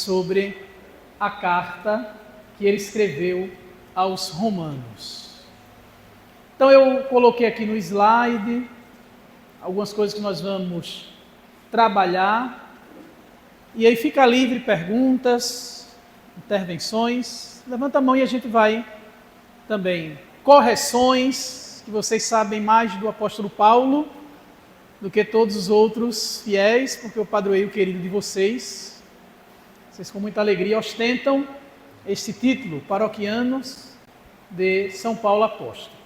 sobre a carta que ele escreveu aos Romanos. Então eu coloquei aqui no slide algumas coisas que nós vamos trabalhar, e aí fica livre perguntas, intervenções. Levanta a mão e a gente vai também. Correções, que vocês sabem mais do apóstolo Paulo do que todos os outros fiéis, porque o padroeiro querido de vocês com muita alegria ostentam este título, paroquianos de São Paulo Apóstolo.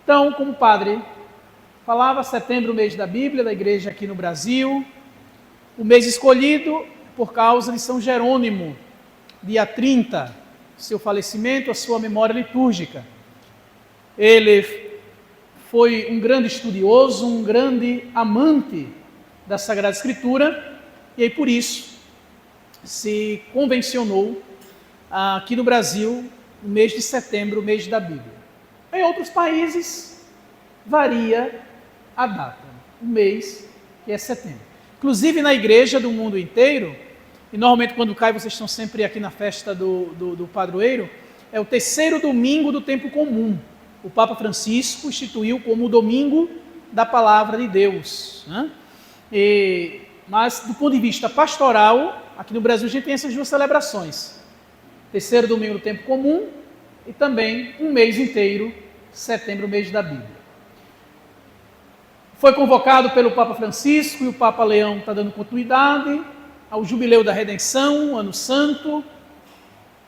Então, como o padre falava, setembro, o mês da Bíblia, da igreja aqui no Brasil, o mês escolhido por causa de São Jerônimo, dia 30, seu falecimento, a sua memória litúrgica. Ele foi um grande estudioso, um grande amante da Sagrada Escritura, e aí por isso se convencionou aqui no Brasil o mês de setembro, o mês da Bíblia. Em outros países varia a data, o mês que é setembro. Inclusive na igreja do mundo inteiro, e normalmente quando cai vocês estão sempre aqui na festa do padroeiro, é o terceiro domingo do tempo comum. O Papa Francisco instituiu como o domingo da palavra de Deus, né? Mas do ponto de vista pastoral, aqui no Brasil a gente tem essas duas celebrações. Terceiro domingo do tempo comum e também um mês inteiro, setembro, mês da Bíblia. Foi convocado pelo Papa Francisco e o Papa Leão está dando continuidade ao Jubileu da Redenção, Ano Santo,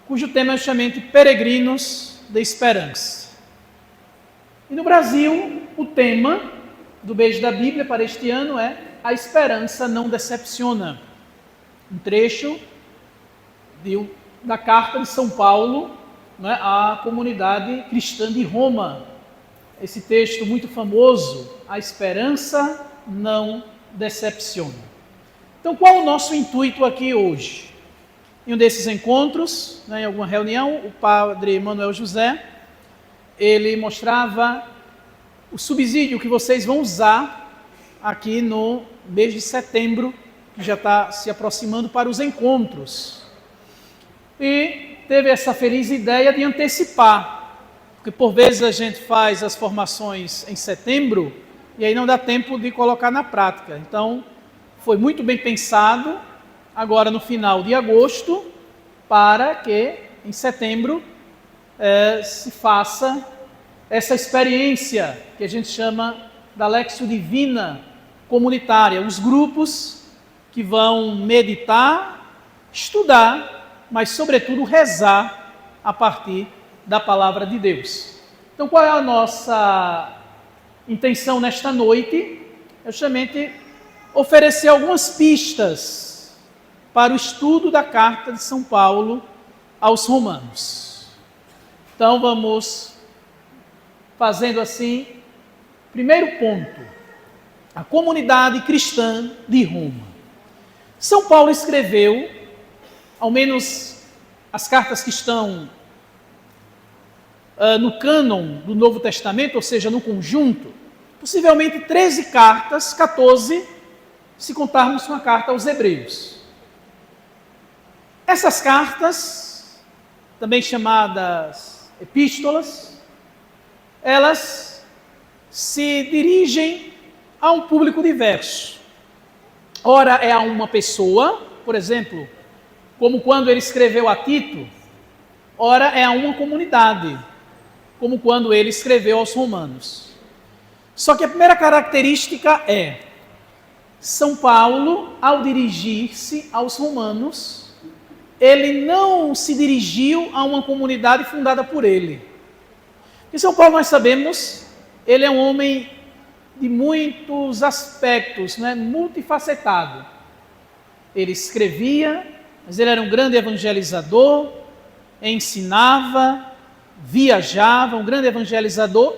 cujo tema é justamente Peregrinos da Esperança. E no Brasil, o tema do mês da Bíblia para este ano é A Esperança Não Decepciona. Um trecho da carta de São Paulo, né, à comunidade cristã de Roma. Esse texto muito famoso, A Esperança Não Decepciona. Então, qual é o nosso intuito aqui hoje? Em um desses encontros, né, em alguma reunião, o padre Manuel José, ele mostrava o subsídio que vocês vão usar aqui no mês de setembro, que já está se aproximando para os encontros. E teve essa feliz ideia de antecipar, porque por vezes a gente faz as formações em setembro e aí não dá tempo de colocar na prática. Então, foi muito bem pensado, agora no final de agosto, para que em setembro se faça essa experiência que a gente chama da Lectio Divina comunitária, os grupos que vão meditar, estudar, mas sobretudo rezar a partir da palavra de Deus. Então, qual é a nossa intenção nesta noite? É justamente oferecer algumas pistas para o estudo da carta de São Paulo aos Romanos. Então, vamos fazendo assim, primeiro ponto, a comunidade cristã de Roma. São Paulo escreveu, ao menos as cartas que estão no cânon do Novo Testamento, ou seja, no conjunto, possivelmente 13 cartas, 14, se contarmos com a carta aos Hebreus. Essas cartas, também chamadas epístolas, elas se dirigem a um público diverso. Ora é a uma pessoa, por exemplo, como quando ele escreveu a Tito, ora é a uma comunidade, como quando ele escreveu aos Romanos. Só que a primeira característica é, São Paulo, ao dirigir-se aos Romanos, ele não se dirigiu a uma comunidade fundada por ele. Em São Paulo nós sabemos, ele é um homem de muitos aspectos, né, multifacetado. Ele escrevia, mas ele era um grande evangelizador, ensinava, viajava, um grande evangelizador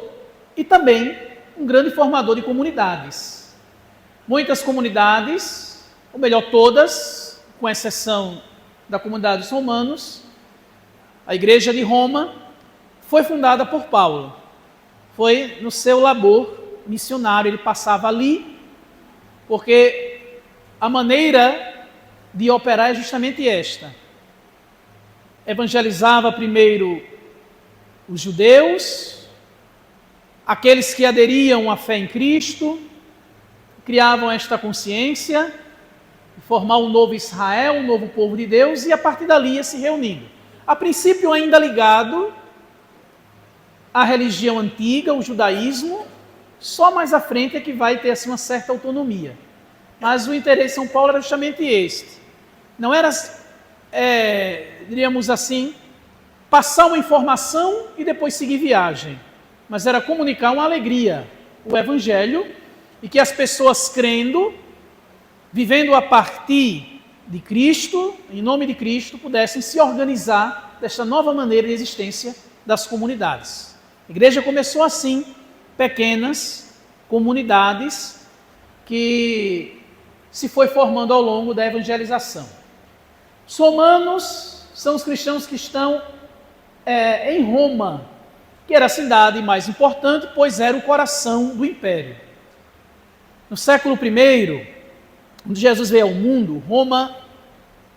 e também um grande formador de comunidades. Muitas comunidades, ou melhor, todas, com exceção da comunidade dos romanos, a igreja de Roma foi fundada por Paulo. Foi no seu labor missionário, ele passava ali, porque a maneira de operar é justamente esta. Evangelizava primeiro os judeus, aqueles que aderiam à fé em Cristo, criavam esta consciência, formar um novo Israel, um novo povo de Deus, e a partir dali ia se reunindo. A princípio ainda ligado à religião antiga, o judaísmo, só mais à frente é que vai ter assim, uma certa autonomia. Mas o interesse de São Paulo era justamente este. Não era, diríamos assim, passar uma informação e depois seguir viagem, mas era comunicar uma alegria, o Evangelho, e que as pessoas crendo, vivendo a partir de Cristo, em nome de Cristo, pudessem se organizar desta nova maneira de existência das comunidades. A igreja começou assim, pequenas comunidades que se foi formando ao longo da evangelização. Os romanos são os cristãos que estão em Roma, que era a cidade mais importante, pois era o coração do império. No século I, quando Jesus veio ao mundo, Roma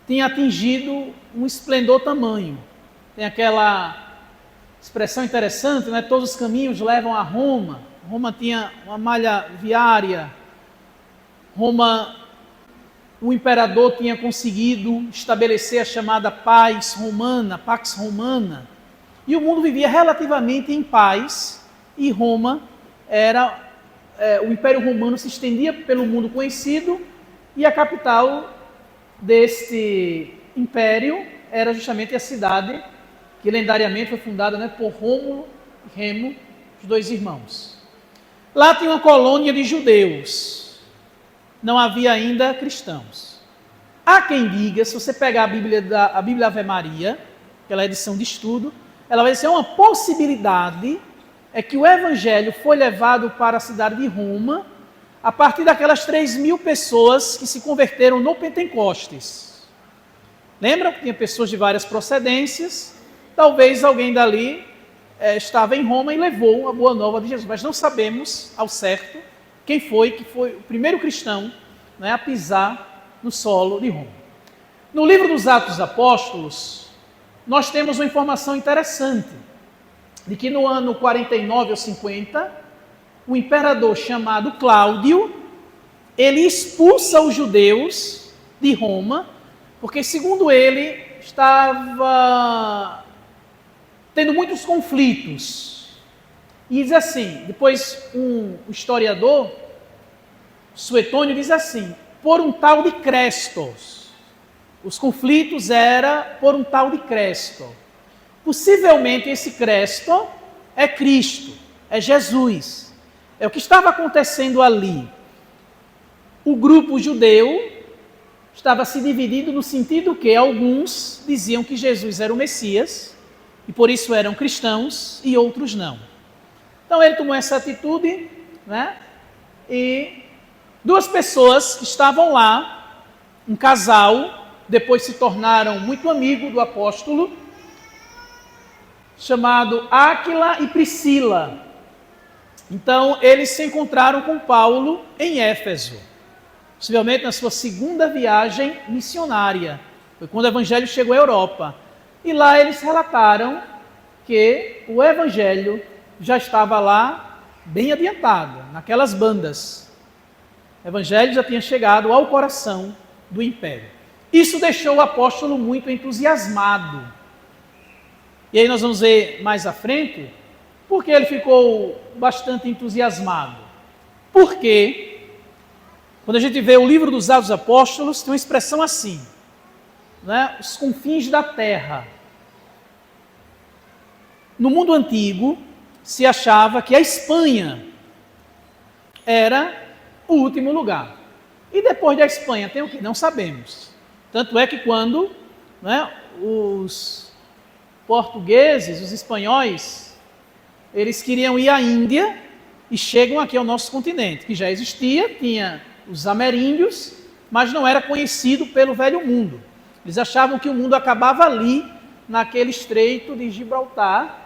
tinha atingido um esplendor tamanho. Tem aquela expressão interessante, né? Todos os caminhos levam a Roma. Roma tinha uma malha viária. Roma, o imperador tinha conseguido estabelecer a chamada paz romana, Pax Romana. E o mundo vivia relativamente em paz. E Roma era... o Império Romano se estendia pelo mundo conhecido e a capital deste império era justamente a cidade que lendariamente foi fundada, né, por Rômulo e Remo, os dois irmãos. Lá tinha uma colônia de judeus, não havia ainda cristãos. Há quem diga, se você pegar a Bíblia Ave Maria, aquela edição de estudo, ela vai ser uma possibilidade é que o Evangelho foi levado para a cidade de Roma a partir daquelas 3.000 pessoas que se converteram no Pentecostes. Lembram que tinha pessoas de várias procedências? Talvez alguém dali estava em Roma e levou a boa nova de Jesus, mas não sabemos ao certo quem foi que foi o primeiro cristão, né, a pisar no solo de Roma. No livro dos Atos dos Apóstolos, nós temos uma informação interessante, de que no ano 49 ou 50, o imperador chamado Cláudio, ele expulsa os judeus de Roma, porque segundo ele, estava tendo muitos conflitos. E diz assim, depois um historiador, Suetônio, diz assim, por um tal de Crestos. Os conflitos eram por um tal de Cresto. Possivelmente esse Cristo é Cristo, é Jesus. É o que estava acontecendo ali. O grupo judeu estava se dividindo no sentido que alguns diziam que Jesus era o Messias, e por isso eram cristãos, e outros não. Então ele tomou essa atitude, né? E duas pessoas que estavam lá, um casal, depois se tornaram muito amigos do apóstolo, chamado Áquila e Priscila. Então, eles se encontraram com Paulo em Éfeso, possivelmente na sua segunda viagem missionária. Foi quando o Evangelho chegou à Europa. E lá eles relataram que o Evangelho já estava lá bem adiantado, naquelas bandas. O Evangelho já tinha chegado ao coração do império. Isso deixou o apóstolo muito entusiasmado. E aí nós vamos ver mais à frente, porque ele ficou bastante entusiasmado. Porque, quando a gente vê o livro dos Atos dos Apóstolos, tem uma expressão assim, né? Os confins da terra. No mundo antigo, se achava que a Espanha era o último lugar. E depois da Espanha tem o que? Não sabemos. Tanto é que quando, né, os portugueses, os espanhóis, eles queriam ir à Índia e chegam aqui ao nosso continente, que já existia, tinha os ameríndios, mas não era conhecido pelo velho mundo. Eles achavam que o mundo acabava ali, naquele estreito de Gibraltar,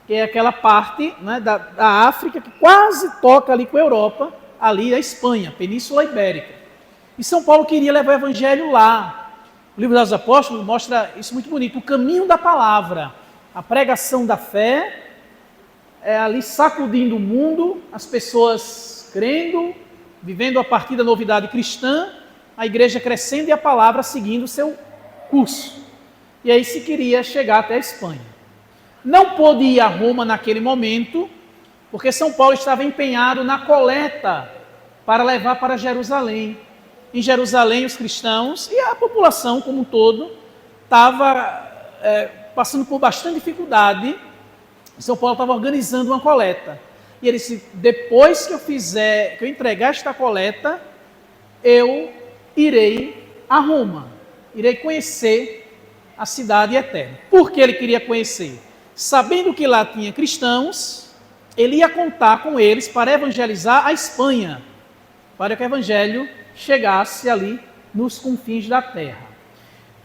que é aquela parte, né, da África que quase toca ali com a Europa, ali a Espanha, Península Ibérica. E São Paulo queria levar o evangelho lá. O livro dos Apóstolos mostra isso muito bonito, o caminho da palavra, a pregação da fé, ali sacudindo o mundo, as pessoas crendo, vivendo a partir da novidade cristã, a igreja crescendo e a palavra seguindo o seu curso. E aí se queria chegar até a Espanha. Não pôde ir a Roma naquele momento, porque São Paulo estava empenhado na coleta para levar para Jerusalém. Em Jerusalém, os cristãos e a população como um todo estava passando por bastante dificuldade. São Paulo estava organizando uma coleta. E ele disse, depois que eu entregar esta coleta, eu irei a Roma, irei conhecer a cidade eterna. Por que ele queria conhecer? Sabendo que lá tinha cristãos, ele ia contar com eles para evangelizar a Espanha, para que o evangelho chegasse ali nos confins da terra.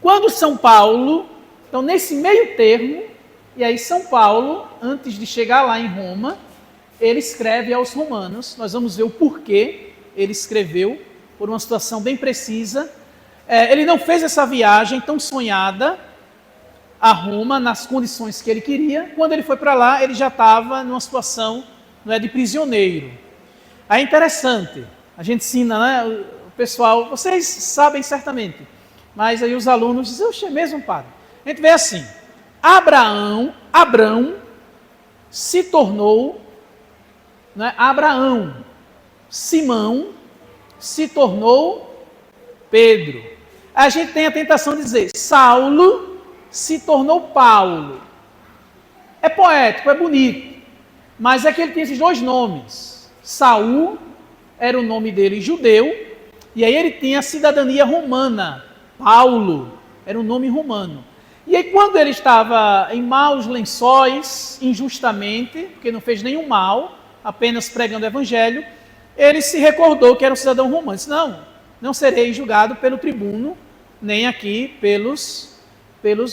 Quando São Paulo, então nesse meio termo, e aí São Paulo, antes de chegar lá em Roma, ele escreve aos romanos, nós vamos ver o porquê ele escreveu, por uma situação bem precisa. Ele não fez essa viagem tão sonhada a Roma, nas condições que ele queria. Quando ele foi para lá, ele já estava numa situação de prisioneiro. Aí é interessante, a gente ensina, né, o pessoal, vocês sabem certamente, mas aí os alunos dizem, oxe, é mesmo, padre? A gente vê assim, Abrão se tornou, Abraão, Simão se tornou Pedro. A gente tem a tentação de dizer, Saulo se tornou Paulo. É poético, é bonito, mas é que ele tem esses dois nomes. Saul era o nome dele judeu, e aí ele tinha a cidadania romana. Paulo era um nome romano. E aí quando ele estava em maus lençóis, injustamente, porque não fez nenhum mal, apenas pregando o evangelho, ele se recordou que era um cidadão romano. Disse, não serei julgado pelo tribuno, nem aqui pelos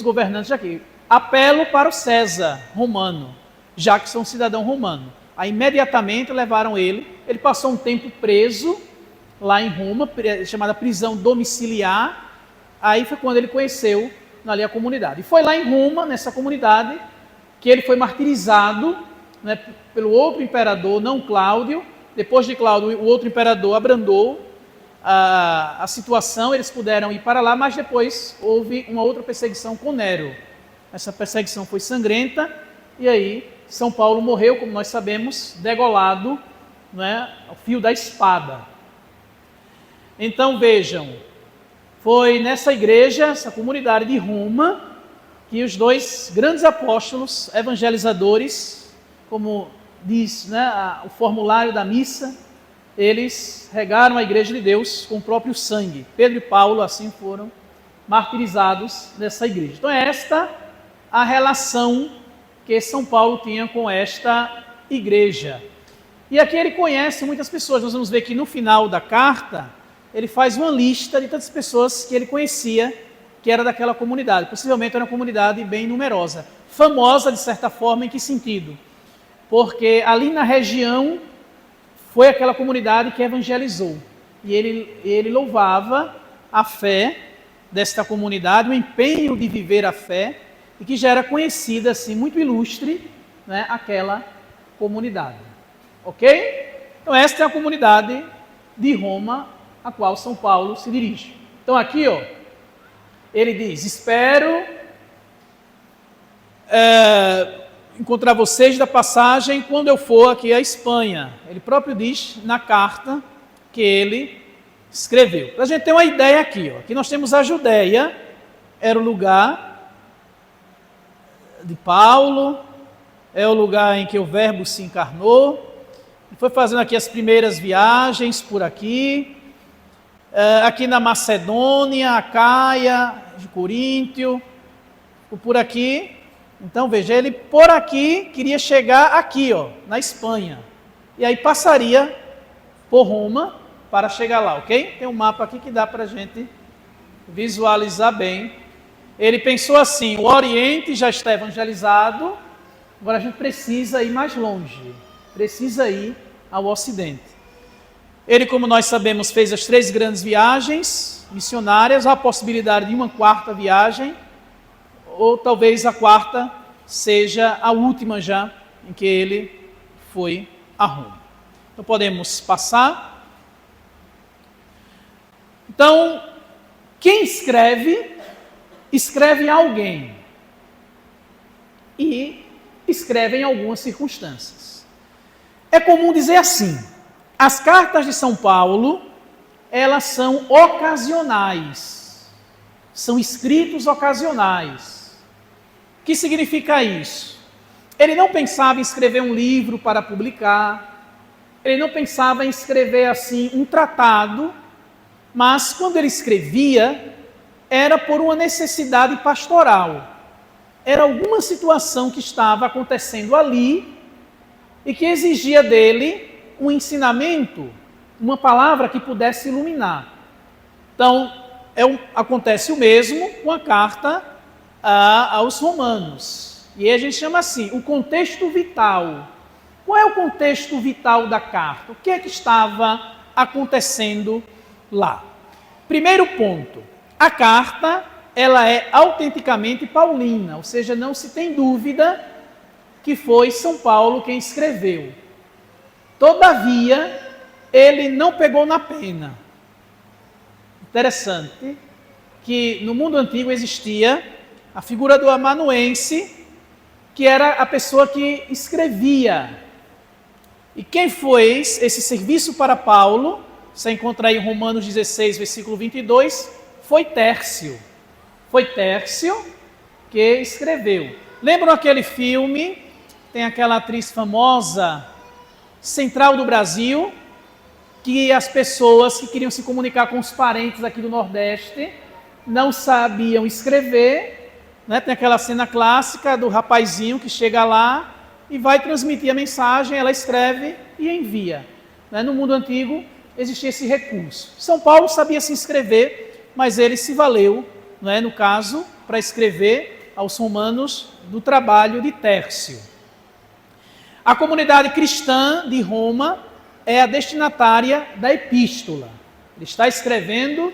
governantes daqui. Apelo para o César romano, já que sou um cidadão romano. Aí imediatamente levaram ele passou um tempo preso lá em Roma, chamada prisão domiciliar. Aí foi quando ele conheceu ali a comunidade. E foi lá em Roma, nessa comunidade, que ele foi martirizado, né, pelo outro imperador, não Cláudio. Depois de Cláudio, o outro imperador abrandou a situação, eles puderam ir para lá, mas depois houve uma outra perseguição com Nero. Essa perseguição foi sangrenta, e aí São Paulo morreu, como nós sabemos, degolado, ao fio da espada. Então vejam, foi nessa igreja, essa comunidade de Roma, que os dois grandes apóstolos, evangelizadores, como diz o formulário da missa, eles regaram a igreja de Deus com o próprio sangue. Pedro e Paulo assim foram martirizados nessa igreja. Então é esta a relação que São Paulo tinha com esta igreja. E aqui ele conhece muitas pessoas. Nós vamos ver que no final da carta, ele faz uma lista de tantas pessoas que ele conhecia, que era daquela comunidade. Possivelmente era uma comunidade bem numerosa. Famosa, de certa forma, em que sentido? Porque ali na região foi aquela comunidade que evangelizou. E ele louvava a fé desta comunidade, o empenho de viver a fé, e que já era conhecida, assim, muito ilustre, aquela comunidade. Ok? Então esta é a comunidade de Roma, a qual São Paulo se dirige. Então aqui, ele diz, espero encontrar vocês da passagem quando eu for aqui à Espanha. Ele próprio diz na carta que ele escreveu. Para a gente ter uma ideia aqui, aqui nós temos a Judéia, era o lugar de Paulo, é o lugar em que o Verbo se encarnou. Ele foi fazendo aqui as primeiras viagens por aqui, aqui na Macedônia, Acaia, de Coríntio, por aqui. Então, veja, ele por aqui queria chegar aqui, na Espanha. E aí passaria por Roma para chegar lá, ok? Tem um mapa aqui que dá para a gente visualizar bem. Ele pensou assim, o Oriente já está evangelizado, agora a gente precisa ir mais longe, precisa ir ao Ocidente. Ele, como nós sabemos, fez as 3 grandes viagens missionárias, há a possibilidade de uma 4ª viagem, ou talvez a 4ª seja a última já em que ele foi a Roma. Então podemos passar. Então, quem escreve, escreve alguém e escreve em algumas circunstâncias. É comum dizer assim: as cartas de São Paulo, elas são ocasionais, são escritos ocasionais. O que significa isso? Ele não pensava em escrever um livro para publicar, ele não pensava em escrever assim um tratado, mas quando ele escrevia, era por uma necessidade pastoral. Era alguma situação que estava acontecendo ali e que exigia dele um ensinamento, uma palavra que pudesse iluminar. Então, acontece o mesmo com a carta aos Romanos. E aí a gente chama assim, o contexto vital. Qual é o contexto vital da carta? O que é que estava acontecendo lá? Primeiro ponto, a carta, ela é autenticamente paulina, ou seja, não se tem dúvida que foi São Paulo quem escreveu. Todavia, ele não pegou na pena. Interessante que no mundo antigo existia a figura do amanuense, que era a pessoa que escrevia. E quem fez esse serviço para Paulo, você encontra aí em Romanos 16, versículo 22, foi Tércio. Foi Tércio que escreveu. Lembram aquele filme? Tem aquela atriz famosa, Central do Brasil, que as pessoas que queriam se comunicar com os parentes aqui do Nordeste não sabiam escrever, né? Tem aquela cena clássica do rapazinho que chega lá e vai transmitir a mensagem, ela escreve e envia. Né? No mundo antigo existia esse recurso. São Paulo sabia se inscrever, mas ele se valeu, né, no caso, para escrever aos romanos do trabalho de Tércio. A comunidade cristã de Roma é a destinatária da epístola. Ele está escrevendo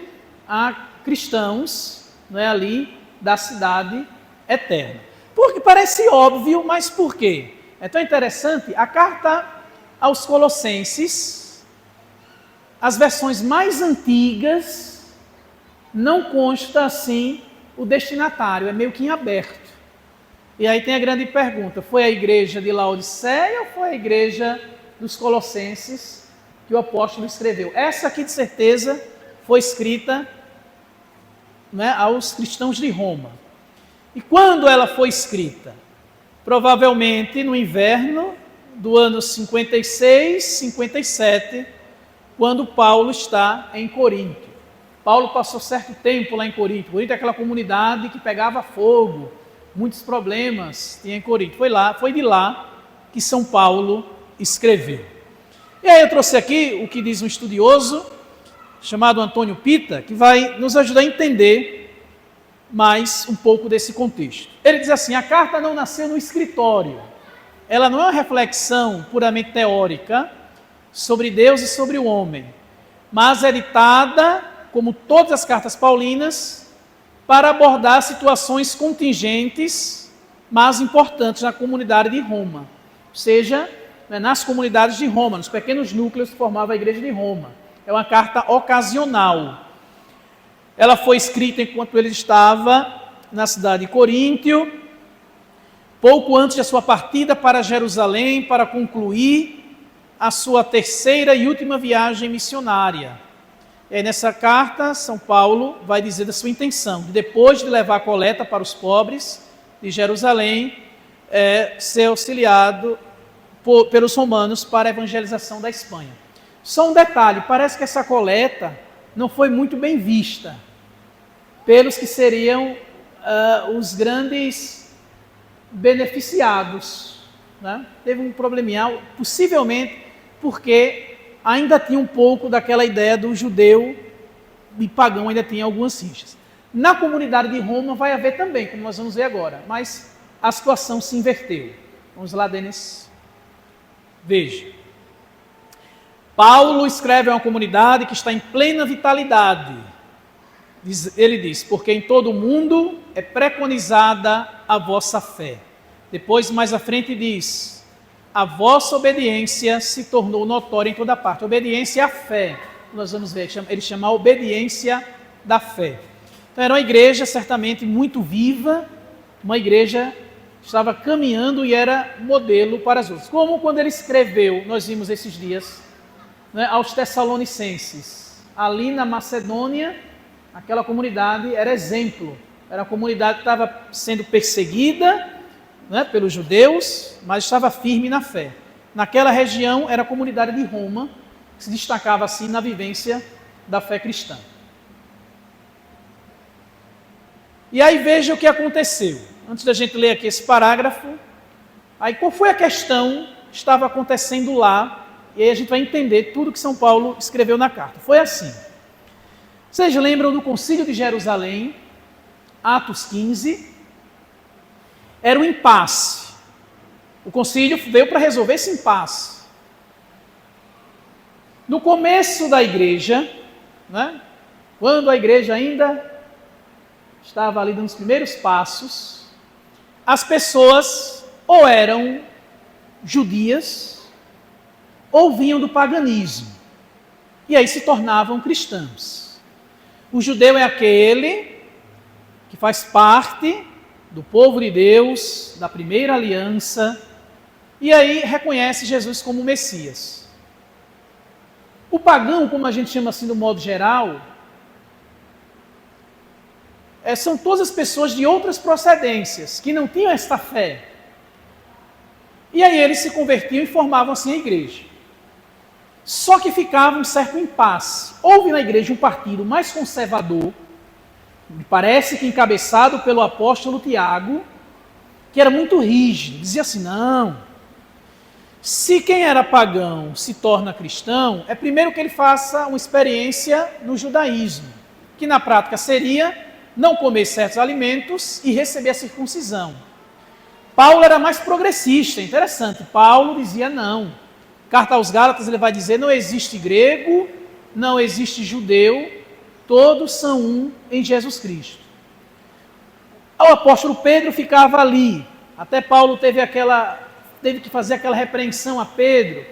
a cristãos, né, ali da cidade eterna. Porque parece óbvio, mas por quê? É tão interessante, a carta aos Colossenses, as versões mais antigas, não consta assim o destinatário, é meio que em aberto. E aí tem a grande pergunta, foi a igreja de Laodiceia ou foi a igreja dos Colossenses que o apóstolo escreveu? Essa aqui de certeza foi escrita, né, aos cristãos de Roma. E quando ela foi escrita? Provavelmente no inverno do ano 56, 57, quando Paulo está em Corinto. Paulo passou certo tempo lá em Corinto. Corinto é aquela comunidade que pegava fogo, muitos problemas tinha em Corinto. Foi de lá que São Paulo escreveu. E aí eu trouxe aqui o que diz um estudioso chamado Antônio Pita, que vai nos ajudar a entender mais um pouco desse contexto. Ele diz assim: a carta não nasceu no escritório. Ela não é uma reflexão puramente teórica sobre Deus e sobre o homem, mas é ditada, como todas as cartas paulinas, para abordar situações contingentes, mas importantes na comunidade de Roma. Ou seja, nas comunidades de Roma, nos pequenos núcleos que formavam a igreja de Roma. É uma carta ocasional. Ela foi escrita enquanto ele estava na cidade de Coríntio, pouco antes da sua partida para Jerusalém, para concluir a sua terceira e última viagem missionária. E aí, nessa carta, São Paulo vai dizer da sua intenção, de depois de levar a coleta para os pobres de Jerusalém, ser auxiliado pelos romanos para a evangelização da Espanha. Só um detalhe, parece que essa coleta não foi muito bem vista pelos que seriam os grandes beneficiados. Né? Teve um probleminha, possivelmente porque ainda tinha um pouco daquela ideia do judeu e pagão, ainda tinha algumas rixas. Na comunidade de Roma vai haver também, como nós vamos ver agora, mas a situação se inverteu. Vamos lá, Denis. Veja. Paulo escreve a uma comunidade que está em plena vitalidade. Ele diz, porque em todo o mundo é preconizada a vossa fé. Depois, mais à frente, diz, a vossa obediência se tornou notória em toda parte. Obediência à fé. Nós vamos ver, ele chama a obediência da fé. Então era uma igreja certamente muito viva, uma igreja que estava caminhando e era modelo para as outras. Como quando ele escreveu, nós vimos esses dias, né, aos Tessalonicenses, ali na Macedônia, aquela comunidade era exemplo, era uma comunidade que estava sendo perseguida, né, pelos judeus, mas estava firme na fé. Naquela região era a comunidade de Roma, que se destacava assim na vivência da fé cristã. E aí veja o que aconteceu. Antes da gente ler aqui esse parágrafo, aí qual foi a questão que estava acontecendo lá, e aí a gente vai entender tudo que São Paulo escreveu na carta. Foi assim. Vocês lembram do Concílio de Jerusalém, Atos 15? Era um impasse. O concílio veio para resolver esse impasse. No começo da igreja, né, quando a igreja ainda estava ali dando os primeiros passos, as pessoas ou eram judias ou vinham do paganismo. E aí se tornavam cristãos. O judeu é aquele que faz parte do povo de Deus, da primeira aliança, e aí reconhece Jesus como Messias. O pagão, como a gente chama assim do modo geral, são todas as pessoas de outras procedências, que não tinham esta fé. E aí eles se convertiam e formavam assim a igreja. Só que ficava um certo impasse. Houve na igreja um partido mais conservador, me parece que encabeçado pelo apóstolo Tiago, que era muito rígido, dizia assim, não, se quem era pagão se torna cristão, é primeiro que ele faça uma experiência no judaísmo, que na prática seria não comer certos alimentos e receber a circuncisão. Paulo era mais progressista, interessante. Paulo dizia não. Carta aos Gálatas ele vai dizer, não existe grego, não existe judeu, todos são um em Jesus Cristo. O apóstolo Pedro ficava ali. Até Paulo teve que fazer aquela repreensão a Pedro,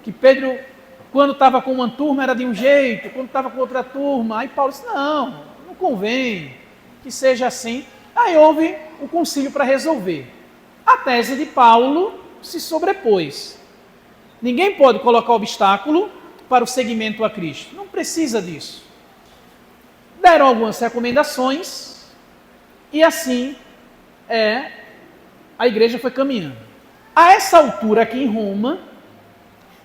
que Pedro, quando estava com uma turma, era de um jeito, quando estava com outra turma. Aí Paulo disse, não convém que seja assim. Aí houve um concílio para resolver. A tese de Paulo se sobrepôs. Ninguém pode colocar obstáculo para o seguimento a Cristo. Não precisa disso. Deram algumas recomendações e assim a igreja foi caminhando. A essa altura aqui em Roma,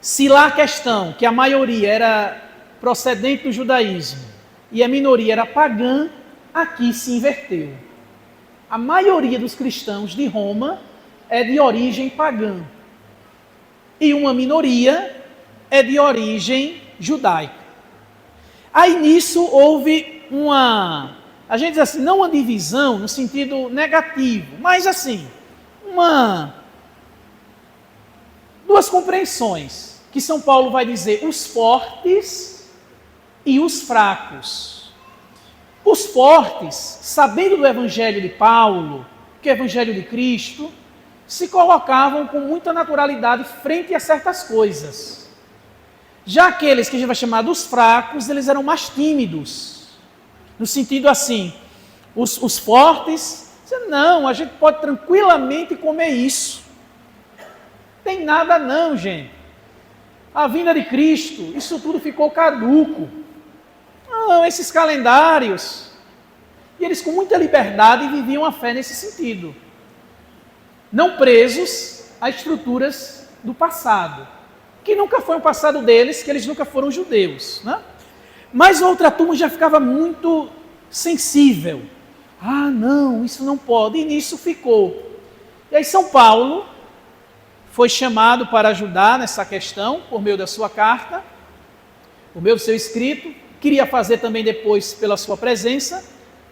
se lá a questão que a maioria era procedente do judaísmo e a minoria era pagã, aqui se inverteu. A maioria dos cristãos de Roma é de origem pagã e uma minoria é de origem judaica. Aí nisso houve a gente diz assim, não uma divisão no sentido negativo, mas assim, duas compreensões, que São Paulo vai dizer os fortes e os fracos. Os fortes, sabendo do evangelho de Paulo, que é o evangelho de Cristo, se colocavam com muita naturalidade frente a certas coisas. Já aqueles que a gente vai chamar dos fracos, eles eram mais tímidos. No sentido assim, os fortes, não, a gente pode tranquilamente comer isso. Tem nada não, gente. A vinda de Cristo, isso tudo ficou caduco. Não, esses calendários. E eles com muita liberdade viviam a fé nesse sentido. Não presos a estruturas do passado. Que nunca foi o passado deles, que eles nunca foram judeus, né? Mas outra turma já ficava muito sensível. Ah, não, isso não pode. E nisso ficou. E aí São Paulo foi chamado para ajudar nessa questão, por meio da sua carta, por meio do seu escrito. Queria fazer também depois pela sua presença,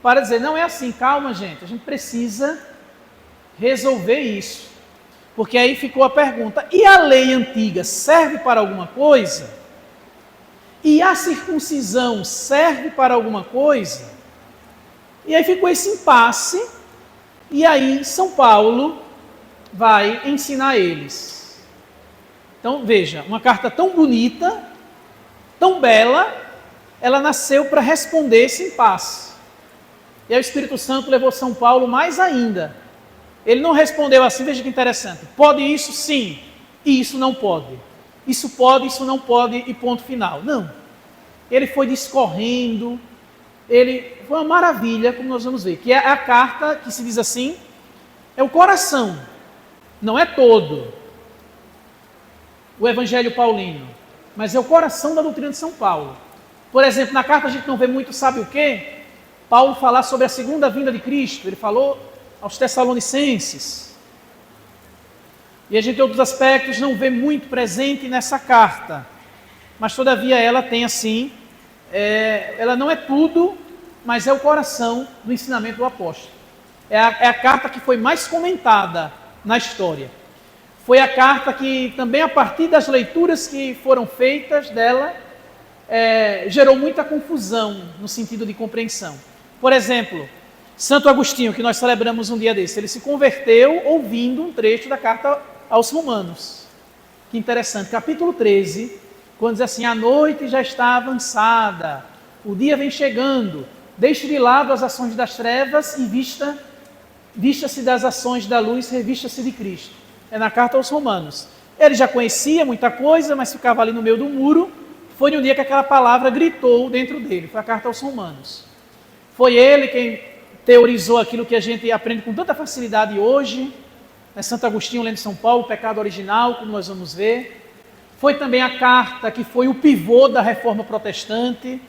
para dizer, não é assim, calma gente, a gente precisa resolver isso. Porque aí ficou a pergunta, e a lei antiga serve para alguma coisa? E a circuncisão serve para alguma coisa? E aí ficou esse impasse, e aí São Paulo vai ensinar eles. Então veja, uma carta tão bonita, tão bela, ela nasceu para responder esse impasse. E aí o Espírito Santo levou São Paulo mais ainda. Ele não respondeu assim, veja que interessante, pode isso sim, e isso não pode. Isso pode, isso não pode e ponto final. Não. Ele foi discorrendo, foi uma maravilha, como nós vamos ver, que é a carta que se diz assim, é o coração, não é todo o Evangelho Paulino, mas é o coração da doutrina de São Paulo. Por exemplo, na carta a gente não vê muito, sabe o quê? Paulo falar sobre a segunda vinda de Cristo, ele falou aos Tessalonicenses. E a gente em outros aspectos não vê muito presente nessa carta, mas todavia ela tem assim, ela não é tudo, mas é o coração do ensinamento do apóstolo. É a carta que foi mais comentada na história. Foi a carta que também a partir das leituras que foram feitas dela, gerou muita confusão no sentido de compreensão. Por exemplo, Santo Agostinho, que nós celebramos um dia desse, ele se converteu ouvindo um trecho da carta aos Romanos. Que interessante, capítulo 13, quando diz assim, a noite já está avançada, o dia vem chegando, deixe de lado as ações das trevas e vista-se das ações da luz, revista-se de Cristo. É na carta aos Romanos. Ele já conhecia muita coisa, mas ficava ali no meio do muro. Foi no dia que aquela palavra gritou dentro dele, foi a carta aos Romanos. Foi ele quem teorizou aquilo que a gente aprende com tanta facilidade hoje, Santo Agostinho lendo São Paulo, o pecado original, como nós vamos ver. Foi também a carta que foi o pivô da reforma protestante,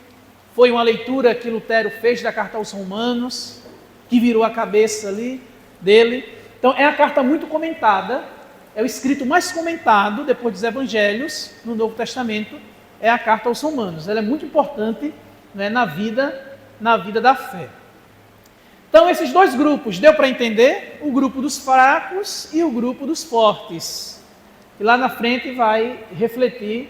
foi uma leitura que Lutero fez da carta aos Romanos, que virou a cabeça ali dele. Então é a carta muito comentada, é o escrito mais comentado depois dos Evangelhos no Novo Testamento, é a carta aos Romanos. Ela é muito importante, né, na vida da fé. Então esses dois grupos, deu para entender? O grupo dos fracos e o grupo dos fortes. E lá na frente vai refletir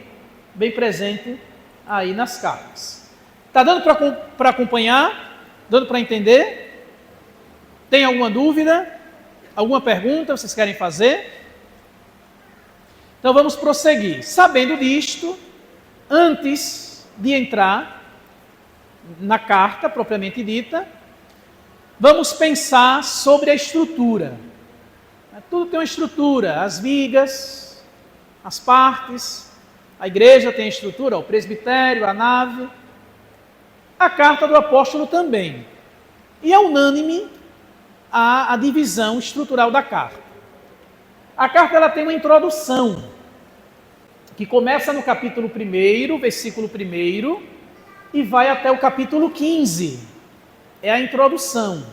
bem presente aí nas cartas. Está dando para acompanhar? Dando para entender? Tem alguma dúvida? Alguma pergunta vocês querem fazer? Então vamos prosseguir. Sabendo disto, antes de entrar na carta propriamente dita, vamos pensar sobre a estrutura. Tudo tem uma estrutura, as vigas, as partes, a igreja tem a estrutura, o presbitério, a nave, a carta do apóstolo também. E é unânime a divisão estrutural da carta. A carta ela tem uma introdução, que começa no capítulo 1, versículo 1, e vai até o capítulo 15. É a introdução.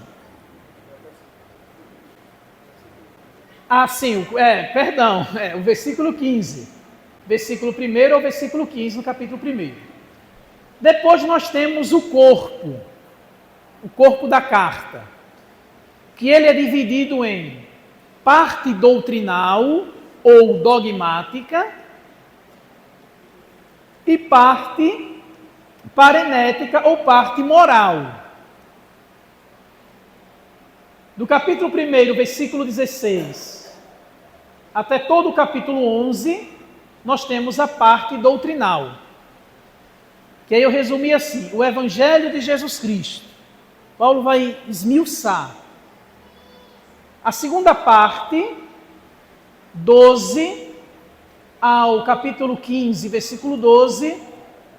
O versículo 15. Versículo 1 ao versículo 15, no capítulo 1. Depois nós temos o corpo da carta, que ele é dividido em parte doutrinal ou dogmática e parte parenética ou parte moral. Do capítulo 1, versículo 16, até todo o capítulo 11, nós temos a parte doutrinal. Que aí eu resumi assim, o Evangelho de Jesus Cristo. Paulo vai esmiuçar. A segunda parte, 12 ao capítulo 15, versículo 12,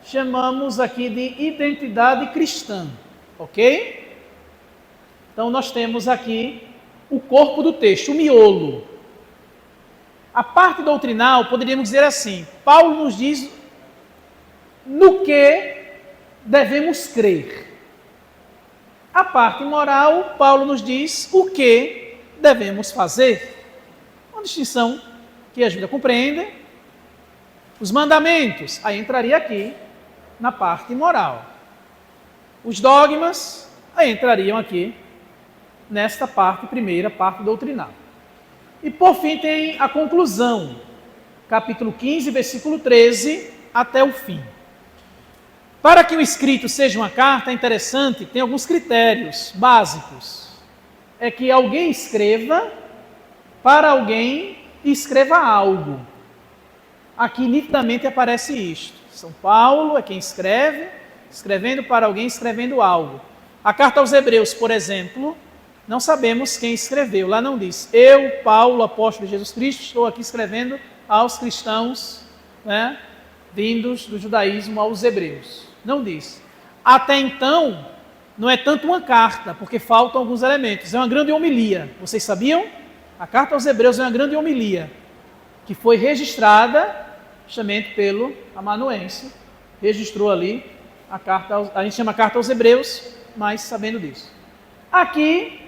chamamos aqui de identidade cristã, ok? Então nós temos aqui o corpo do texto, o miolo. A parte doutrinal, poderíamos dizer assim, Paulo nos diz no que devemos crer. A parte moral, Paulo nos diz o que devemos fazer. Uma distinção que ajuda a compreender. Os mandamentos, aí entraria aqui na parte moral. Os dogmas, aí entrariam aqui nesta parte, primeira parte doutrinal. E por fim tem a conclusão, capítulo 15, versículo 13, até o fim. Para que o escrito seja uma carta, é interessante, tem alguns critérios básicos. É que alguém escreva para alguém e escreva algo. Aqui nitidamente aparece isto. São Paulo é quem escreve, escrevendo para alguém, escrevendo algo. A carta aos Hebreus, por exemplo, não sabemos quem escreveu. Lá não diz, eu, Paulo, apóstolo de Jesus Cristo, estou aqui escrevendo aos cristãos, né, vindos do judaísmo aos hebreus. Não diz. Até então, não é tanto uma carta, porque faltam alguns elementos. É uma grande homilia. Vocês sabiam? A carta aos Hebreus é uma grande homilia, que foi registrada justamente pelo amanuense. Registrou ali a carta, a gente chama carta aos Hebreus, mas sabendo disso. Aqui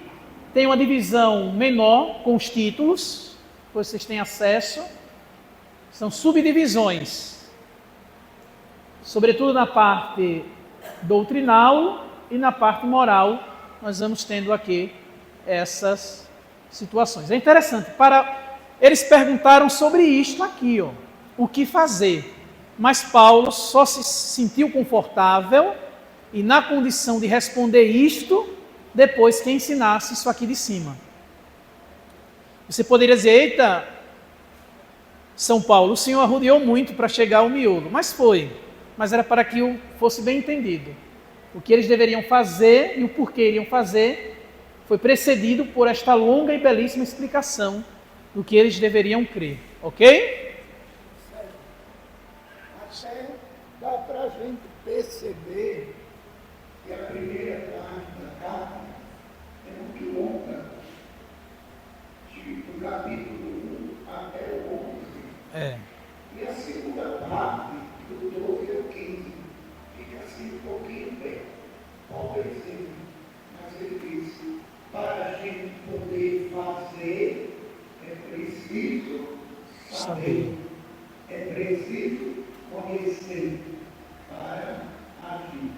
tem uma divisão menor com os títulos, vocês têm acesso. São subdivisões, sobretudo na parte doutrinal e na parte moral, nós vamos tendo aqui essas situações. É interessante, eles perguntaram sobre isto aqui, ó, o que fazer, mas Paulo só se sentiu confortável e na condição de responder isto, depois que ensinasse isso aqui de cima. Você poderia dizer, eita, São Paulo, o Senhor arrodeou muito para chegar ao miolo, mas era para que fosse bem entendido. O que eles deveriam fazer e o porquê iriam fazer foi precedido por esta longa e belíssima explicação do que eles deveriam crer, ok? Até dá para a gente perceber que a primeira parte da carta é muito longa, do capítulo 1 até o 11. E a segunda parte, do 12 ao 15, fica assim um pouquinho bem, pobrezinho. Mas ele disse, para a gente poder fazer, é preciso saber, é preciso conhecer para agir.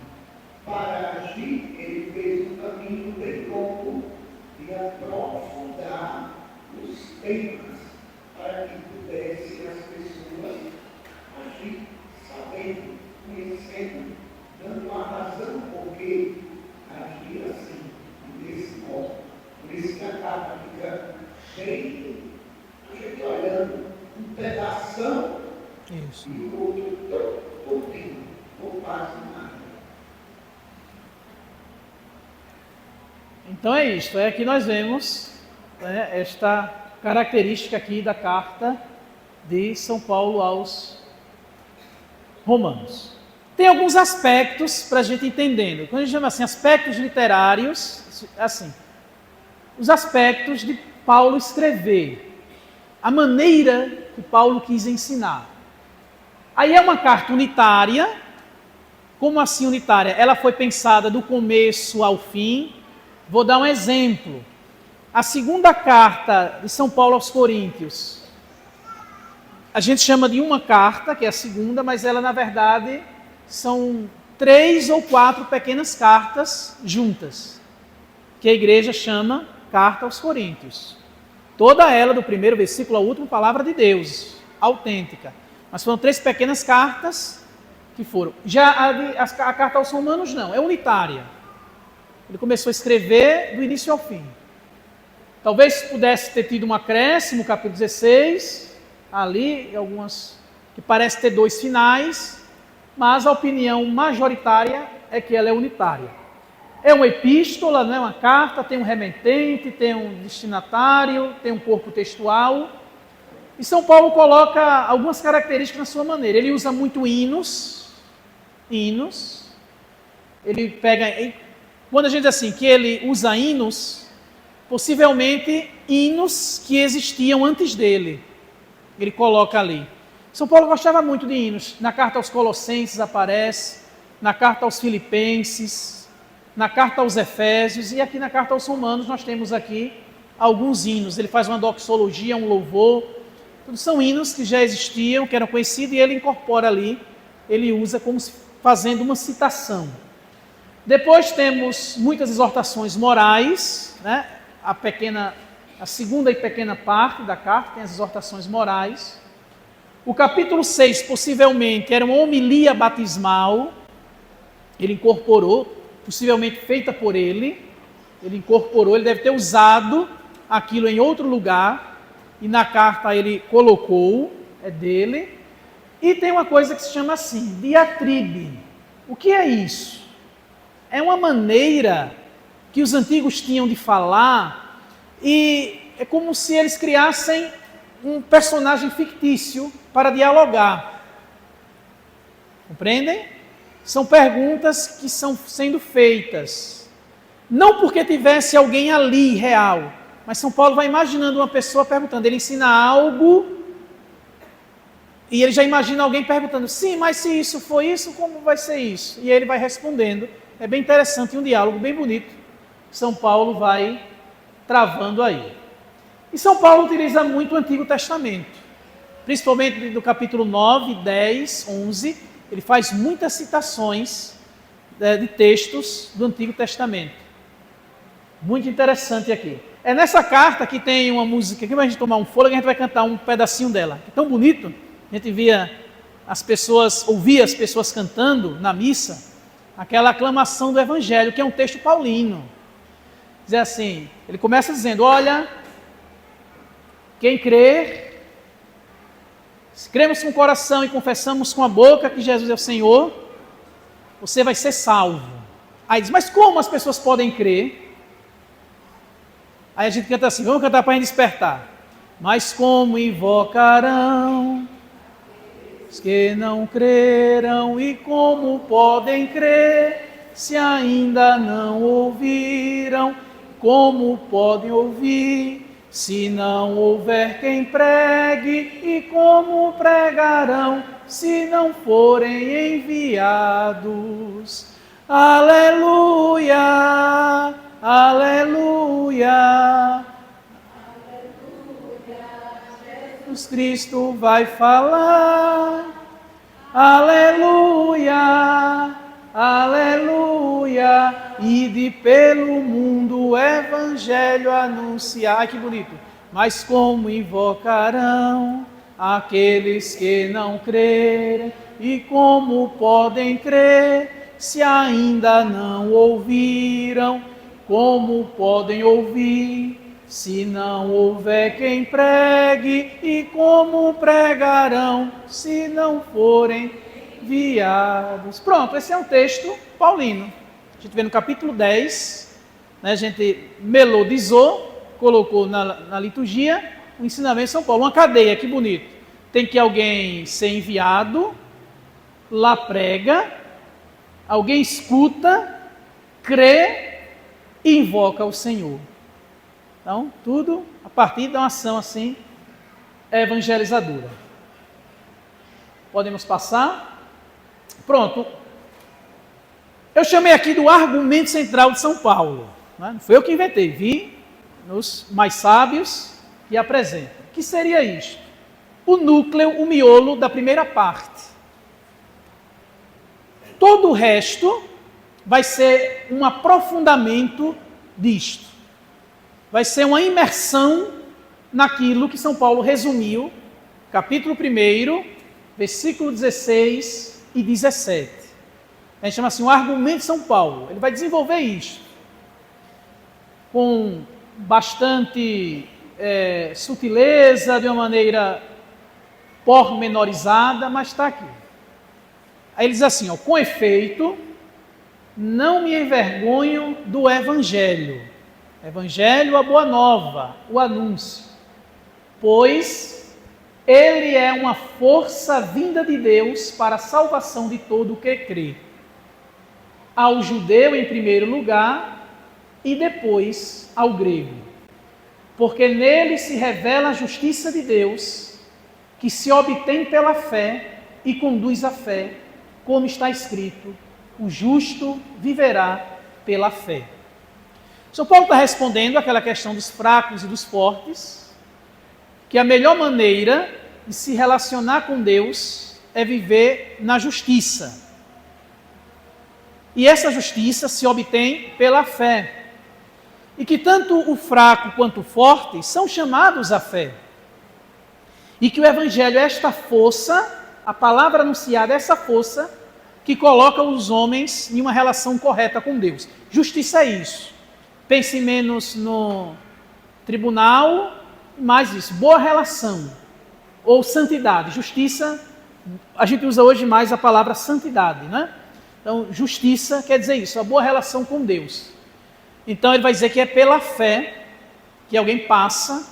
Para agir, ele fez um caminho bem longo de aprofundar os temas para que pudessem as pessoas agir, sabendo, conhecendo, dando a razão por que agir assim, desse modo. Por isso que a carta fica bem, a gente olhando um pedação e o outro todinho, ou quase nada. Então é isto, aqui nós vemos, né, esta característica aqui da carta de São Paulo aos Romanos. Tem alguns aspectos para a gente entendendo. Quando a gente chama assim, aspectos literários, assim, os aspectos de Paulo escrever, a maneira que Paulo quis ensinar. Aí é uma carta unitária. Como assim unitária? Ela foi pensada do começo ao fim. Vou dar um exemplo. A segunda carta de São Paulo aos Coríntios, a gente chama de uma carta, que é a segunda, mas ela na verdade são 3 ou 4 pequenas cartas juntas, que a igreja chama carta aos Coríntios. Toda ela, do primeiro versículo ao último, palavra de Deus, autêntica. Mas foram 3 pequenas cartas que foram. Já a carta aos Romanos não, é unitária. Ele começou a escrever do início ao fim. Talvez pudesse ter tido um acréscimo, capítulo 16, ali, algumas que parece ter 2 finais, mas a opinião majoritária é que ela é unitária. É uma epístola, né, uma carta, tem um remetente, tem um destinatário, tem um corpo textual. E São Paulo coloca algumas características na sua maneira. Ele usa muito hinos. Ele pega, quando a gente diz assim, que ele usa hinos, possivelmente hinos que existiam antes dele. Ele coloca ali. São Paulo gostava muito de hinos. Na carta aos Colossenses aparece, na carta aos Filipenses, na carta aos Efésios e aqui na carta aos Romanos nós temos aqui alguns hinos. Ele faz uma doxologia, um louvor. Tudo são hinos que já existiam, que eram conhecidos e ele incorpora ali, ele usa como fazendo uma citação. Depois temos muitas exortações morais, né? A segunda e pequena parte da carta tem as exortações morais. O capítulo 6, possivelmente, era uma homilia batismal, ele incorporou, possivelmente feita por ele incorporou, ele deve ter usado aquilo em outro lugar, e na carta ele colocou, é dele. E tem uma coisa que se chama assim, diatribe. O que é isso? É uma maneira que os antigos tinham de falar, e é como se eles criassem um personagem fictício para dialogar. Compreendem? São perguntas que estão sendo feitas. Não porque tivesse alguém ali real, mas São Paulo vai imaginando uma pessoa perguntando. Ele ensina algo e ele já imagina alguém perguntando, sim, mas se isso for isso, como vai ser isso? E ele vai respondendo. É bem interessante, um diálogo bem bonito. São Paulo vai travando aí. E São Paulo utiliza muito o Antigo Testamento, principalmente do capítulo 9, 10, 11, ele faz muitas citações de textos do Antigo Testamento. Muito interessante aqui. É nessa carta que tem uma música, aqui para a gente tomar um fôlego, a gente vai cantar um pedacinho dela. É tão bonito, a gente ouvia as pessoas cantando na missa, aquela aclamação do Evangelho, que é um texto paulino. Diz assim, ele começa dizendo, olha, quem crer, se cremos com o coração e confessamos com a boca que Jesus é o Senhor, você vai ser salvo. Aí diz, mas como as pessoas podem crer? Aí a gente canta assim, vamos cantar para a gente despertar. Mas como invocarão os que não creram, e como podem crer se ainda não ouviram? Como podem ouvir se não houver quem pregue? E como pregarão se não forem enviados? Aleluia, aleluia. Jesus Cristo vai falar. Aleluia, aleluia. Ide pelo mundo o evangelho anunciar. Ai, que bonito. Mas como invocarão aqueles que não crerem? E como podem crer se ainda não ouviram? Como podem ouvir se não houver quem pregue? E como pregarão se não forem enviados? Pronto, esse é um texto paulino. A gente vê no capítulo 10, né, a gente melodizou, colocou na liturgia o ensinamento de São Paulo. Uma cadeia, que bonito. Tem que alguém ser enviado, lá prega, alguém escuta, crê e invoca o Senhor. Então, tudo a partir de uma ação assim, evangelizadora. Podemos passar? Pronto. Eu chamei aqui do argumento central de São Paulo. Não foi eu que inventei, vi nos mais sábios que apresentam. O que seria isto? O núcleo, o miolo da primeira parte. Todo o resto vai ser um aprofundamento disto. Vai ser uma imersão naquilo que São Paulo resumiu, capítulo 1, versículo 16 e 17. A gente chama assim, o argumento de São Paulo. Ele vai desenvolver isso com bastante sutileza, de uma maneira pormenorizada, mas está aqui. Aí ele diz assim, ó, com efeito, não me envergonho do Evangelho. Evangelho, a boa nova, o anúncio. Pois ele é uma força vinda de Deus para a salvação de todo o que crê. Ao judeu em primeiro lugar e depois ao grego. Porque nele se revela a justiça de Deus, que se obtém pela fé e conduz à fé, como está escrito, o justo viverá pela fé. São Paulo está respondendo àquela questão dos fracos e dos fortes, que a melhor maneira de se relacionar com Deus é viver na justiça. E essa justiça se obtém pela fé. E que tanto o fraco quanto o forte são chamados à fé. E que o Evangelho é esta força, a palavra anunciada é essa força, que coloca os homens em uma relação correta com Deus. Justiça é isso. Pense menos no tribunal, mais isso, boa relação ou santidade. Justiça, a gente usa hoje mais a palavra santidade, né? Então, justiça quer dizer isso, a boa relação com Deus. Então, ele vai dizer que é pela fé que alguém passa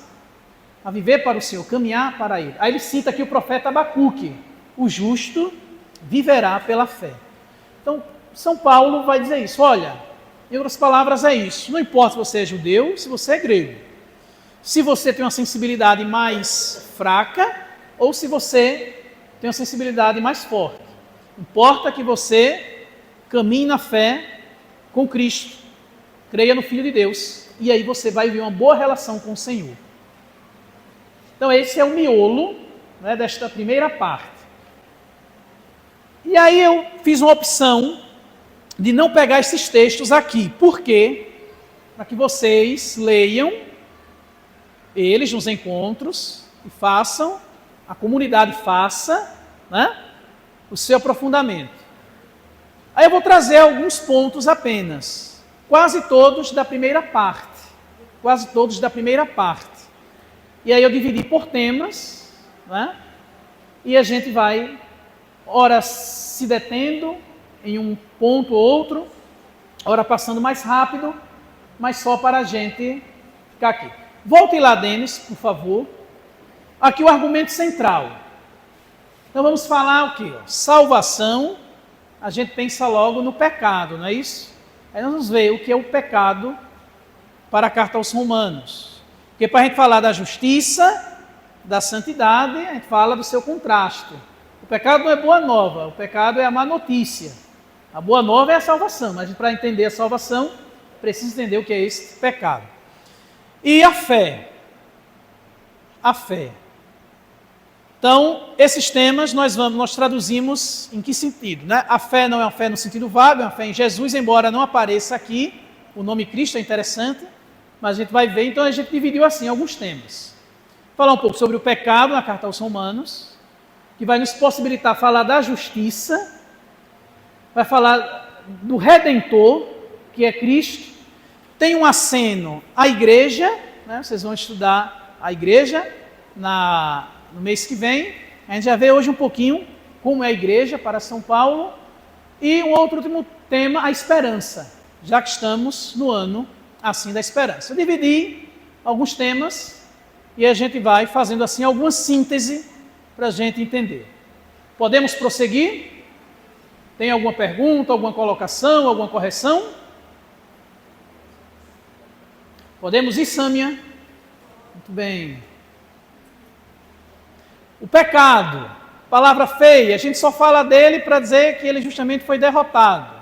a viver para o Senhor, caminhar para Ele. Aí ele cita aqui o profeta Abacuque: o justo viverá pela fé. Então, São Paulo vai dizer isso. Olha, em outras palavras é isso. Não importa se você é judeu, se você é grego. Se você tem uma sensibilidade mais fraca ou se você tem uma sensibilidade mais forte. Importa que você caminhe na fé com Cristo. Creia no Filho de Deus. E aí você vai viver uma boa relação com o Senhor. Então esse é o miolo, né, desta primeira parte. E aí eu fiz uma opção de não pegar esses textos aqui. Por quê? Para que vocês leiam eles nos encontros e façam, a comunidade faça, né, o seu aprofundamento. Aí eu vou trazer alguns pontos apenas, quase todos da primeira parte. Quase todos da primeira parte. E aí eu dividi por temas, né, e a gente vai, ora se detendo em um ponto ou outro, ora passando mais rápido, mas só para a gente ficar aqui. Voltem lá, Denis, por favor. Aqui o argumento central. Então vamos falar o quê? Salvação, a gente pensa logo no pecado, não é isso? Aí nós vamos ver o que é o pecado para a carta aos Romanos. Porque para a gente falar da justiça, da santidade, a gente fala do seu contraste. O pecado não é boa nova, o pecado é a má notícia. A boa nova é a salvação, mas para entender a salvação, precisa entender o que é esse pecado. E a fé. A fé. Então, esses temas nós traduzimos em que sentido, né? A fé não é uma fé no sentido vago, é uma fé em Jesus, embora não apareça aqui. O nome Cristo é interessante, mas a gente vai ver, então a gente dividiu assim alguns temas. Falar um pouco sobre o pecado na carta aos Romanos, que vai nos possibilitar falar da justiça, vai falar do Redentor, que é Cristo. Tem um aceno à igreja, né? Vocês vão estudar a igreja no mês que vem. A gente já vê hoje um pouquinho como é a igreja para São Paulo. E um outro último tema, a esperança, já que estamos no ano assim da esperança. Eu dividi alguns temas e a gente vai fazendo assim alguma síntese para a gente entender. Podemos prosseguir? Tem alguma pergunta, alguma colocação, alguma correção? Podemos ir, Sâmia? Muito bem. O pecado, palavra feia, a gente só fala dele para dizer que ele justamente foi derrotado.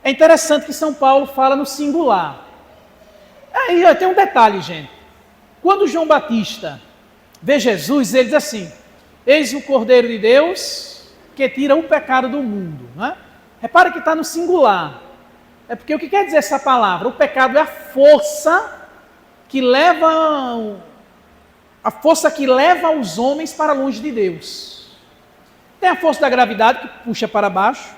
É interessante que São Paulo fala no singular. Aí tem um detalhe, gente. Quando João Batista vê Jesus, ele diz assim: eis o Cordeiro de Deus que tira o pecado do mundo. Né? Repara que está no singular. É porque o que quer dizer essa palavra? O pecado é a força que leva os homens para longe de Deus. Tem a força da gravidade que puxa para baixo.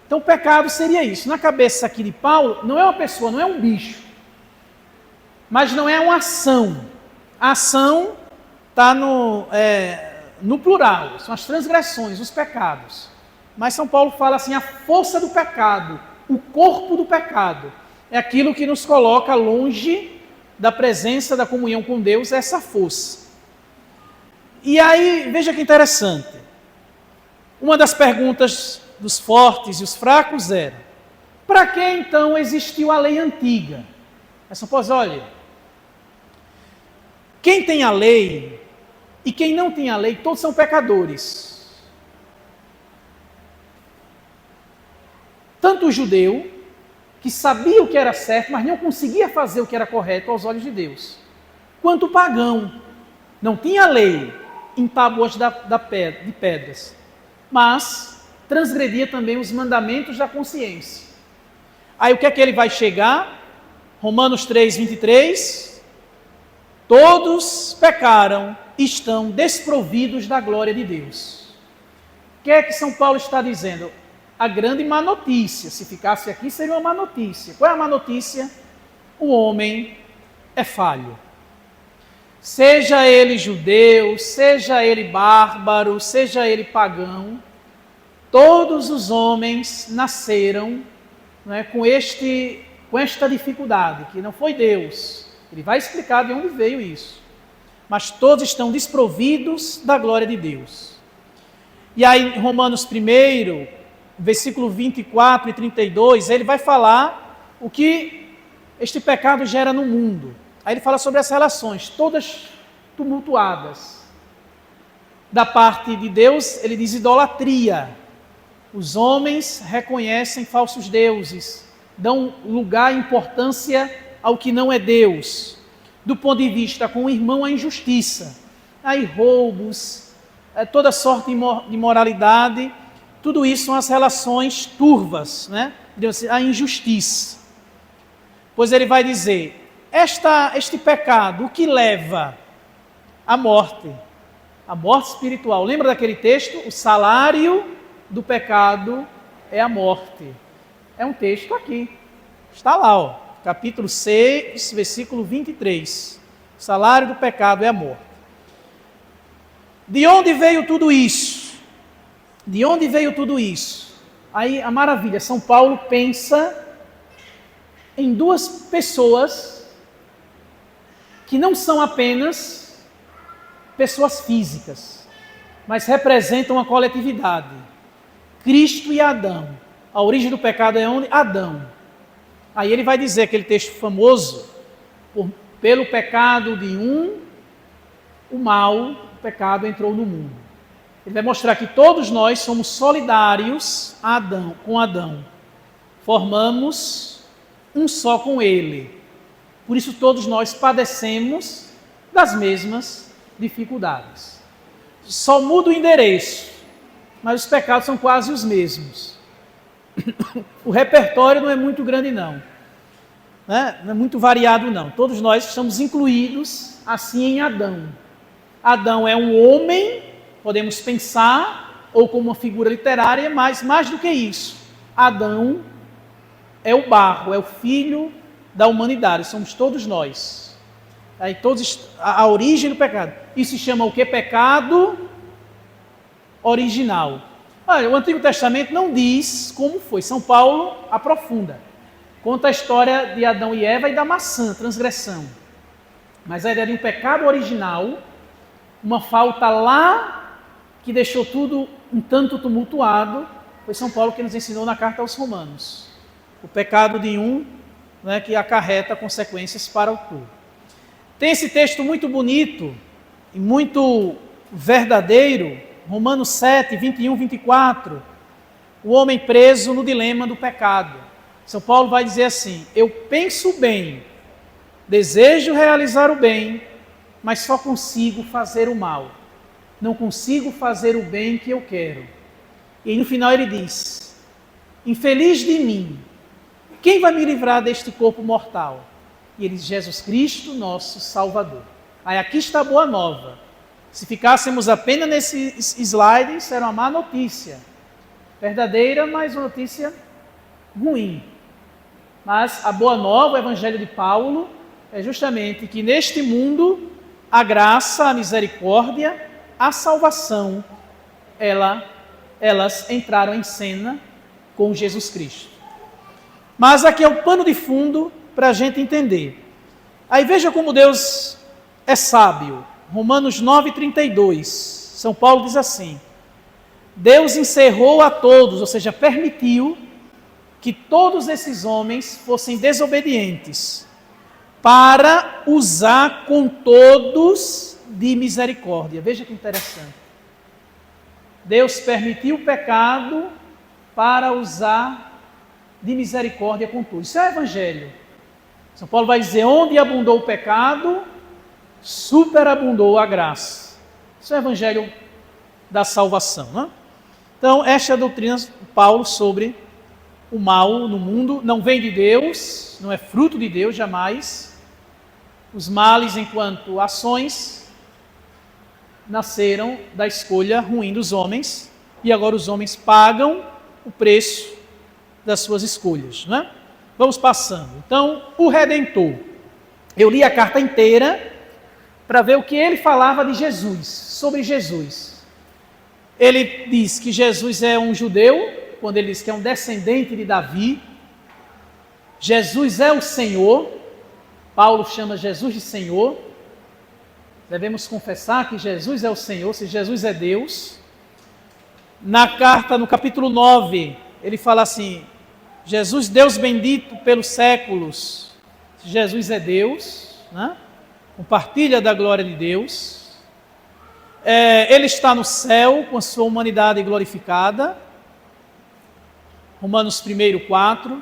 Então o pecado seria isso. Na cabeça aqui de Paulo, não é uma pessoa, não é um bicho. Mas não é uma ação. A ação está no plural. São as transgressões, os pecados. Mas São Paulo fala assim, a força do pecado, o corpo do pecado. É aquilo que nos coloca longe da presença, da comunhão com Deus, essa força. E aí, veja que interessante. Uma das perguntas dos fortes e os fracos era: para que então existiu a lei antiga? Aí São Paulo diz, olha, quem tem a lei e quem não tem a lei, todos são pecadores. Tanto o judeu, que sabia o que era certo, mas não conseguia fazer o que era correto aos olhos de Deus, quanto o pagão, não tinha lei em tábuas de pedras, mas transgredia também os mandamentos da consciência. Aí o que é que ele vai chegar? Romanos 3, 23, todos pecaram e estão desprovidos da glória de Deus. O que é que São Paulo está dizendo? a grande má notícia. Se ficasse aqui, seria uma má notícia. Qual é a má notícia? O homem é falho. Seja ele judeu, seja ele bárbaro, seja ele pagão, todos os homens nasceram, né, com esta dificuldade, que não foi Deus. Ele vai explicar de onde veio isso. Mas todos estão desprovidos da glória de Deus. E aí, em Romanos 1, versículo 24 e 32, ele vai falar o que este pecado gera no mundo. Aí ele fala sobre as relações, todas tumultuadas. Da parte de Deus, ele diz idolatria. Os homens reconhecem falsos deuses, dão lugar e importância ao que não é Deus. Do ponto de vista com o irmão, a injustiça. Aí roubos, toda sorte de imoralidade, tudo isso são as relações turvas, né? A injustiça. Pois ele vai dizer, este pecado, o que leva à morte espiritual. Lembra daquele texto? O salário do pecado é a morte. É um texto aqui, está lá, ó, capítulo 6, versículo 23. O salário do pecado é a morte. De onde veio tudo isso? De onde veio tudo isso? Aí a maravilha, São Paulo pensa em duas pessoas que não são apenas pessoas físicas, mas representam a coletividade. Cristo e Adão. A origem do pecado é onde? Adão. Aí ele vai dizer aquele texto famoso, pelo pecado de um, o pecado entrou no mundo. Ele vai mostrar que todos nós somos solidários com Adão. Formamos um só com ele. Por isso todos nós padecemos das mesmas dificuldades. Só muda o endereço, mas os pecados são quase os mesmos. O repertório não é muito grande não, né? Não é muito variado não. Todos nós estamos incluídos assim em Adão. Adão é um homem, podemos pensar, ou como uma figura literária, mas mais do que isso. Adão é o barro, é o filho da humanidade, somos todos nós. Aí a origem do pecado. Isso se chama o que? Pecado original. Olha, o Antigo Testamento não diz como foi. São Paulo aprofunda. Conta a história de Adão e Eva e da maçã, transgressão. Mas a ideia de um pecado original, uma falta lá que deixou tudo um tanto tumultuado, foi São Paulo que nos ensinou na carta aos Romanos. O pecado de um, né, que acarreta consequências para o todo. Tem esse texto muito bonito e muito verdadeiro, Romanos 7, 21, 24, o homem preso no dilema do pecado. São Paulo vai dizer assim, eu penso bem, desejo realizar o bem, mas só consigo fazer o mal. Não consigo fazer o bem que eu quero. E no final ele diz, infeliz de mim, quem vai me livrar deste corpo mortal? E ele diz, Jesus Cristo, nosso Salvador. Aí aqui está a boa nova. Se ficássemos apenas nesse slide, isso era uma má notícia. Verdadeira, mas uma notícia ruim. Mas a boa nova, o Evangelho de Paulo, é justamente que neste mundo, a graça, a misericórdia, a salvação, elas entraram em cena com Jesus Cristo. Mas aqui é o pano de fundo para a gente entender. Aí veja como Deus é sábio. Romanos 9,32. São Paulo diz assim, Deus encerrou a todos, ou seja, permitiu que todos esses homens fossem desobedientes, para usar com todos de misericórdia. Veja que interessante. Deus permitiu o pecado para usar de misericórdia com todos. Isso é o Evangelho. São Paulo vai dizer, onde abundou o pecado, superabundou a graça. Isso é o Evangelho da salvação, né? Então, esta é a doutrina de Paulo sobre o mal no mundo. Não vem de Deus, não é fruto de Deus jamais. Os males, enquanto ações, nasceram da escolha ruim dos homens, e agora os homens pagam o preço das suas escolhas, né? Vamos passando. Então, o Redentor. Eu li a carta inteira para ver o que ele falava de Jesus, sobre Jesus. Ele diz que Jesus é um judeu, quando ele diz que é um descendente de Davi. Jesus é o Senhor. Paulo chama Jesus de Senhor. Devemos confessar que Jesus é o Senhor, se Jesus é Deus. Na carta, no capítulo 9, ele fala assim: Jesus, Deus bendito pelos séculos. Jesus é Deus, né? Compartilha da glória de Deus. Ele está no céu com a sua humanidade glorificada. Romanos 1:4.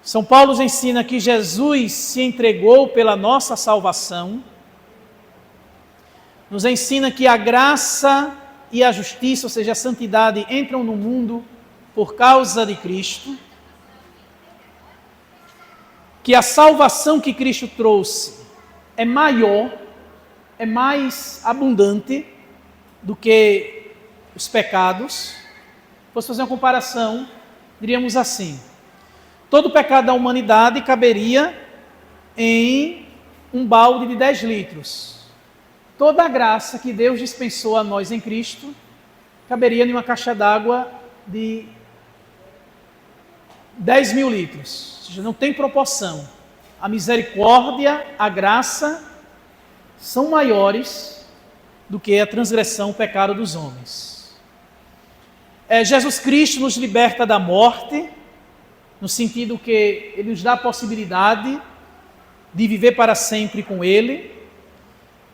São Paulo nos ensina que Jesus se entregou pela nossa salvação. Nos ensina que a graça e a justiça, ou seja, a santidade, entram no mundo por causa de Cristo. Que a salvação que Cristo trouxe é maior, é mais abundante do que os pecados. Se fosse fazer uma comparação, diríamos assim: todo o pecado da humanidade caberia em um balde de 10 litros. Toda a graça que Deus dispensou a nós em Cristo caberia em uma caixa d'água de 10.000 litros. Ou seja, não tem proporção. A misericórdia, a graça são maiores do que a transgressão, o pecado dos homens. Jesus Cristo nos liberta da morte, no sentido que Ele nos dá a possibilidade de viver para sempre com Ele.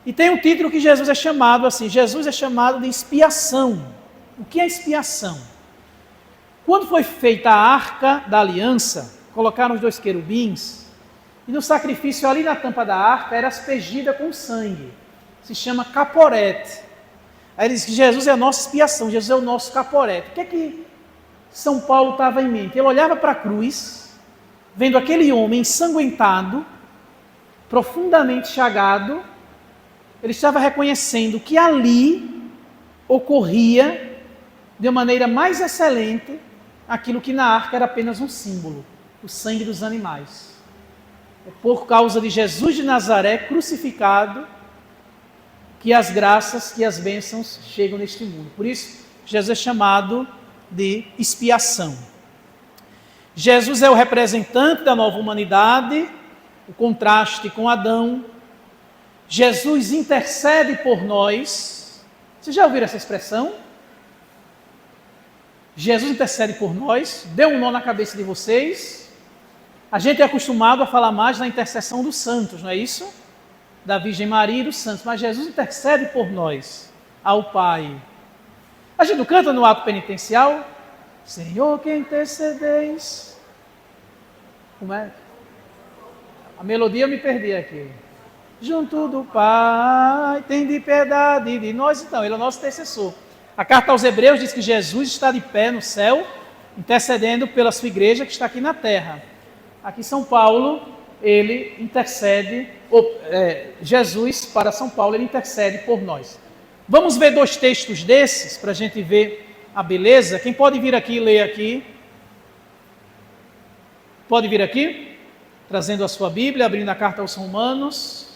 E tem um título que Jesus é chamado assim: Jesus é chamado de expiação. O que é expiação? Quando foi feita a arca da aliança, colocaram os 2 querubins, e no sacrifício ali na tampa da arca era aspergida com sangue. Se chama caporete. Aí ele diz que Jesus é a nossa expiação, Jesus é o nosso caporete. O que é que São Paulo estava em mente? Ele olhava para a cruz, vendo aquele homem ensanguentado, profundamente chagado. Ele estava reconhecendo que ali ocorria de uma maneira mais excelente aquilo que na arca era apenas um símbolo, o sangue dos animais. É por causa de Jesus de Nazaré crucificado que as graças, que as bênçãos chegam neste mundo. Por isso, Jesus é chamado de expiação. Jesus é o representante da nova humanidade, o contraste com Adão. Jesus intercede por nós. Vocês já ouviram essa expressão? Jesus intercede por nós. Deu um nó na cabeça de vocês. A gente é acostumado a falar mais na intercessão dos santos, não é isso? Da Virgem Maria e dos santos. Mas Jesus intercede por nós ao Pai. A gente não canta no ato penitencial? Senhor, que intercedeis. Como é? A melodia eu me perdi aqui. Junto do Pai, tem de piedade de nós. Então, Ele é o nosso intercessor. A carta aos Hebreus diz que Jesus está de pé no céu, intercedendo pela sua igreja que está aqui na terra. Aqui São Paulo, ele intercede, Jesus para São Paulo, ele intercede por nós. Vamos ver 2 textos desses, para a gente ver a beleza. Quem pode vir aqui e ler aqui? Pode vir aqui, trazendo a sua Bíblia, abrindo a carta aos Romanos.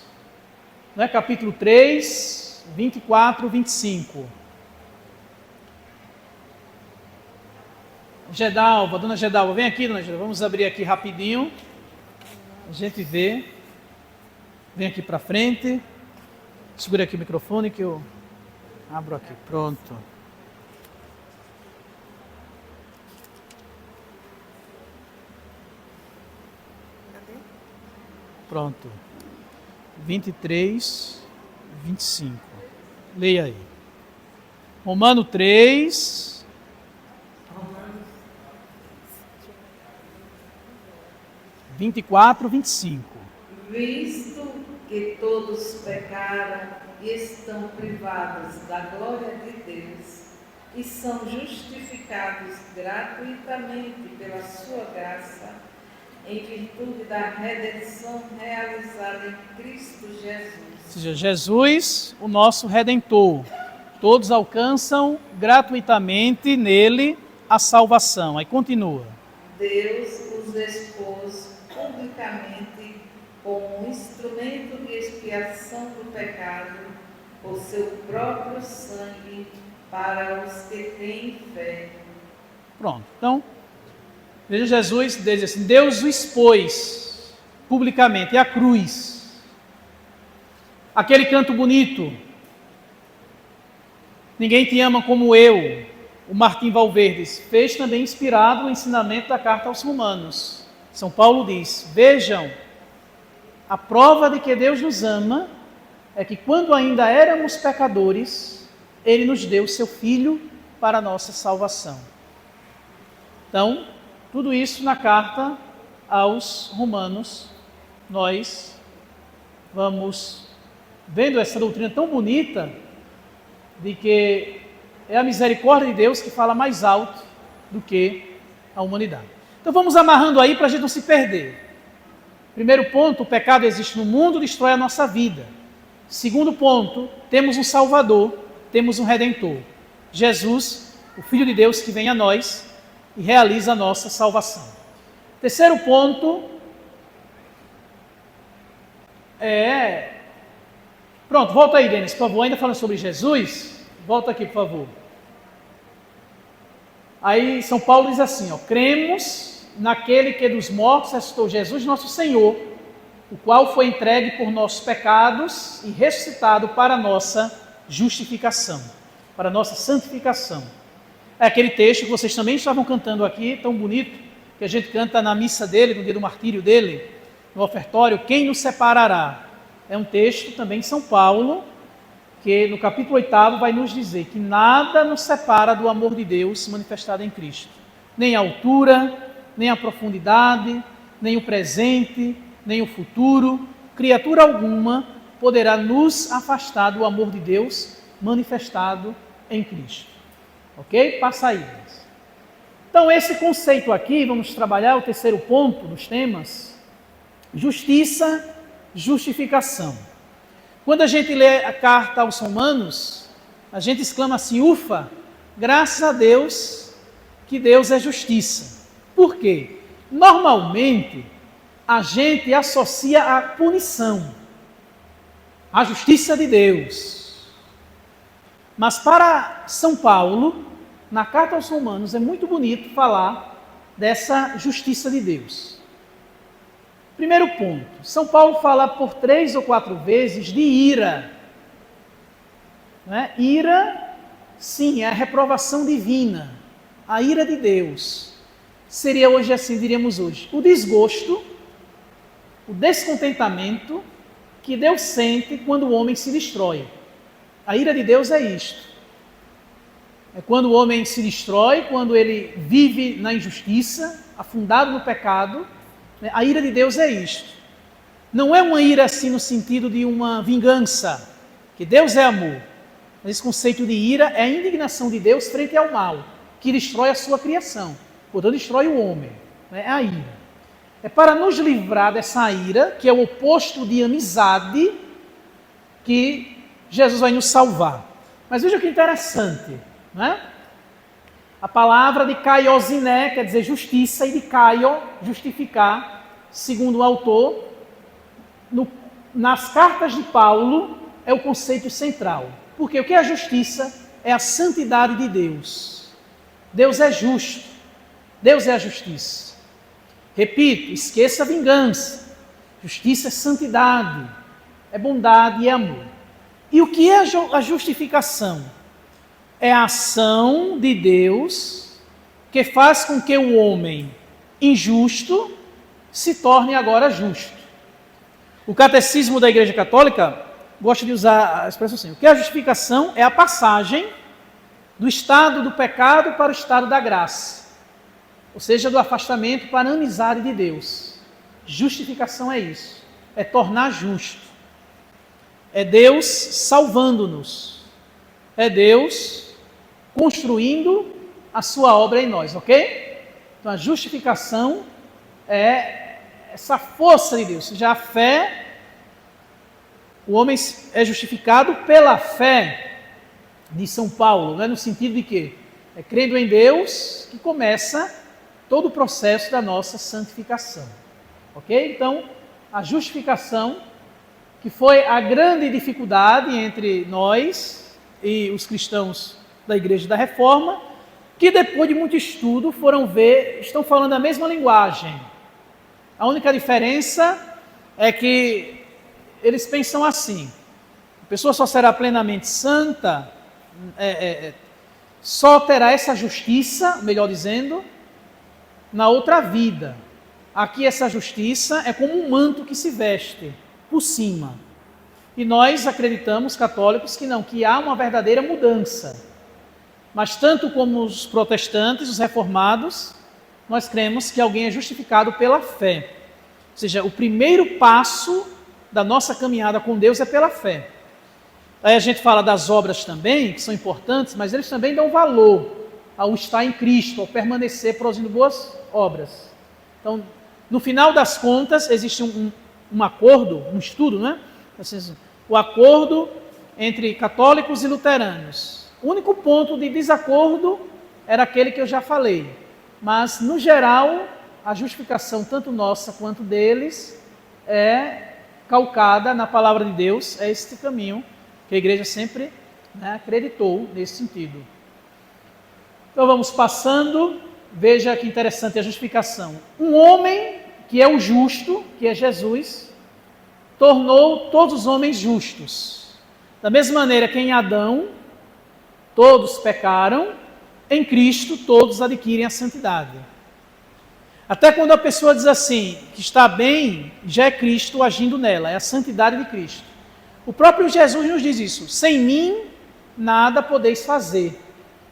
Capítulo 3, 24, 25. Gedalva, dona Gedalva, vem aqui, dona Gedalva, vamos abrir aqui rapidinho, a gente vê. Vem aqui para frente, segura aqui o microfone que eu abro aqui, pronto. Pronto. 23, 25. Leia aí. Romano 3. 24, 25. Visto que todos pecaram e estão privados da glória de Deus e são justificados gratuitamente pela sua graça, em virtude da redenção realizada em Cristo Jesus. Ou seja, Jesus, o nosso Redentor. Todos alcançam gratuitamente nele a salvação. Aí continua. Deus os expôs publicamente como um instrumento de expiação do pecado por seu próprio sangue para os que têm fé. Pronto. Então, veja, Jesus diz assim, Deus o expôs publicamente, é a cruz. Aquele canto bonito, Ninguém te ama como eu, o Martim Valverdes, fez também inspirado no ensinamento da carta aos Romanos. São Paulo diz, vejam, a prova de que Deus nos ama é que quando ainda éramos pecadores, Ele nos deu seu Filho para a nossa salvação. Então, tudo isso na carta aos Romanos, nós vamos vendo essa doutrina tão bonita de que é a misericórdia de Deus que fala mais alto do que a humanidade. Então vamos amarrando aí para a gente não se perder. Primeiro ponto, o pecado existe no mundo, destrói a nossa vida. Segundo ponto, temos um Salvador, temos um Redentor. Jesus, o Filho de Deus que vem a nós e realiza a nossa salvação. Terceiro ponto Pronto, volta aí, Denis, por favor. Ainda falando sobre Jesus, volta aqui, por favor. Aí São Paulo diz assim, cremos naquele que dos mortos ressuscitou, Jesus nosso Senhor, o qual foi entregue por nossos pecados e ressuscitado para a nossa justificação, para a nossa santificação. É aquele texto que vocês também estavam cantando aqui, tão bonito, que a gente canta na missa dele, no dia do martírio dele, no ofertório, quem nos separará? É um texto também de São Paulo, que no capítulo 8 vai nos dizer que nada nos separa do amor de Deus manifestado em Cristo. Nem a altura, nem a profundidade, nem o presente, nem o futuro. Criatura alguma poderá nos afastar do amor de Deus manifestado em Cristo. Ok? Passa aí. Então esse conceito aqui, vamos trabalhar o terceiro ponto dos temas, justiça, justificação. Quando a gente lê a carta aos Romanos, a gente exclama assim, ufa, graças a Deus que Deus é justiça. Por quê? Normalmente, a gente associa a punição, a justiça de Deus. Mas para São Paulo, na carta aos Romanos, é muito bonito falar dessa justiça de Deus. Primeiro ponto, São Paulo fala por 3 ou 4 vezes de ira. Ira, sim, é a reprovação divina, a ira de Deus. Seria hoje assim, diríamos hoje, o desgosto, o descontentamento que Deus sente quando o homem se destrói. A ira de Deus é isto. É quando o homem se destrói, quando ele vive na injustiça, afundado no pecado. A ira de Deus é isto. Não é uma ira assim no sentido de uma vingança, que Deus é amor. Mas esse conceito de ira é a indignação de Deus frente ao mal, que destrói a sua criação, portanto destrói o homem. É a ira. É para nos livrar dessa ira, que é o oposto de amizade, que Jesus vai nos salvar. Mas veja que interessante, A palavra de kaiosiné quer dizer justiça, e de kaio, justificar, segundo o autor, nas cartas de Paulo, é o conceito central. Porque o que é a justiça? É a santidade de Deus. Deus é justo. Deus é a justiça. Repito, esqueça a vingança. Justiça é santidade, é bondade e é amor. E o que é a justificação? É a ação de Deus que faz com que o homem injusto se torne agora justo. O catecismo da Igreja Católica gosta de usar a expressão assim, o que é a justificação? É a passagem do estado do pecado para o estado da graça, ou seja, do afastamento para a amizade de Deus. Justificação é isso, é tornar justo. É Deus salvando-nos, é Deus construindo a sua obra em nós, ok? Então a justificação é essa força de Deus. Já a fé, o homem é justificado pela fé de São Paulo, no sentido de que É crendo em Deus que começa todo o processo da nossa santificação. Ok? Então, a justificação, que foi a grande dificuldade entre nós e os cristãos da Igreja da Reforma, que depois de muito estudo foram ver, estão falando a mesma linguagem. A única diferença é que eles pensam assim: a pessoa só será plenamente santa, só terá essa justiça, melhor dizendo, na outra vida. Aqui essa justiça é como um manto que se veste por cima. E nós acreditamos, católicos, que não, que há uma verdadeira mudança. Mas tanto como os protestantes, os reformados, nós cremos que alguém é justificado pela fé. Ou seja, o primeiro passo da nossa caminhada com Deus é pela fé. Aí a gente fala das obras também, que são importantes, mas eles também dão valor ao estar em Cristo, ao permanecer produzindo boas obras. Então, no final das contas, existe um acordo, um estudo, né? Assim, o acordo entre católicos e luteranos. O único ponto de desacordo era aquele que eu já falei. Mas, no geral, a justificação, tanto nossa quanto deles, é calcada na palavra de Deus. É este caminho que a igreja sempre, né, acreditou nesse sentido. Então vamos passando, veja que interessante a justificação. Um homem que é o justo, que é Jesus, tornou todos os homens justos. Da mesma maneira que em Adão todos pecaram, em Cristo todos adquirem a santidade. Até quando a pessoa diz assim, que está bem, já é Cristo agindo nela, é a santidade de Cristo. O próprio Jesus nos diz isso: sem mim nada podeis fazer.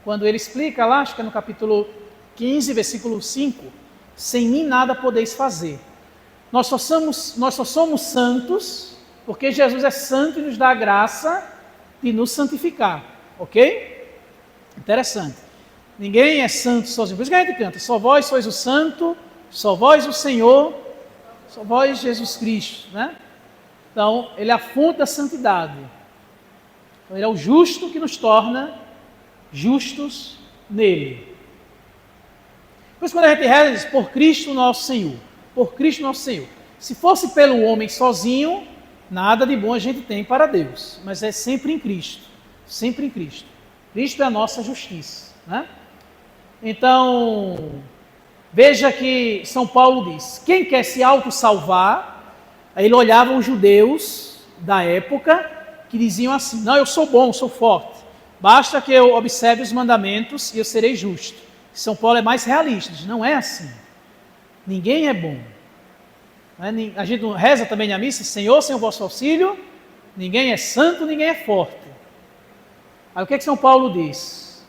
Quando ele explica lá, acho que é no capítulo 15, versículo 5, sem mim nada podeis fazer. Nós só somos santos porque Jesus é santo e nos dá a graça de nos santificar. Ok? Interessante. Ninguém é santo sozinho. Por isso que a gente canta: só vós sois o santo, só vós o Senhor, só vós Jesus Cristo, né? Então, ele é a fonte da santidade. Então, ele é o justo que nos torna justos nele. Por isso, quando a gente reza, diz: por Cristo nosso Senhor. Por Cristo nosso Senhor. Se fosse pelo homem sozinho, nada de bom a gente tem para Deus. Mas é sempre em Cristo. Sempre em Cristo. Cristo é a nossa justiça, né? Então, veja que São Paulo diz: quem quer se auto-salvar. Aí ele olhava os judeus da época que diziam assim: não, eu sou bom, sou forte, basta que eu observe os mandamentos e eu serei justo. São Paulo é mais realista, diz: não é assim, ninguém é bom. A gente reza também na missa: Senhor, sem o vosso auxílio, ninguém é santo, ninguém é forte. Aí o que São Paulo diz?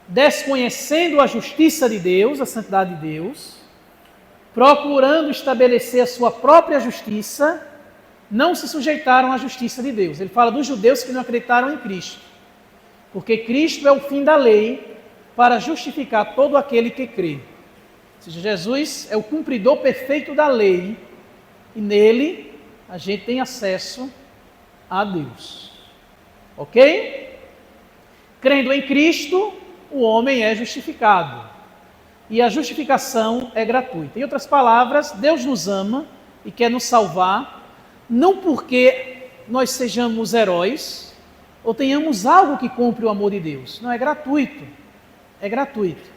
Desconhecendo a justiça de Deus, a santidade de Deus, procurando estabelecer a sua própria justiça, não se sujeitaram à justiça de Deus. Ele fala dos judeus que não acreditaram em Cristo, porque Cristo é o fim da lei para justificar todo aquele que crê. Ou seja, Jesus é o cumpridor perfeito da lei e nele a gente tem acesso a Deus. Ok? Crendo em Cristo, o homem é justificado. E a justificação é gratuita. Em outras palavras, Deus nos ama e quer nos salvar, não porque nós sejamos heróis ou tenhamos algo que compre o amor de Deus. Não, é gratuito. É gratuito.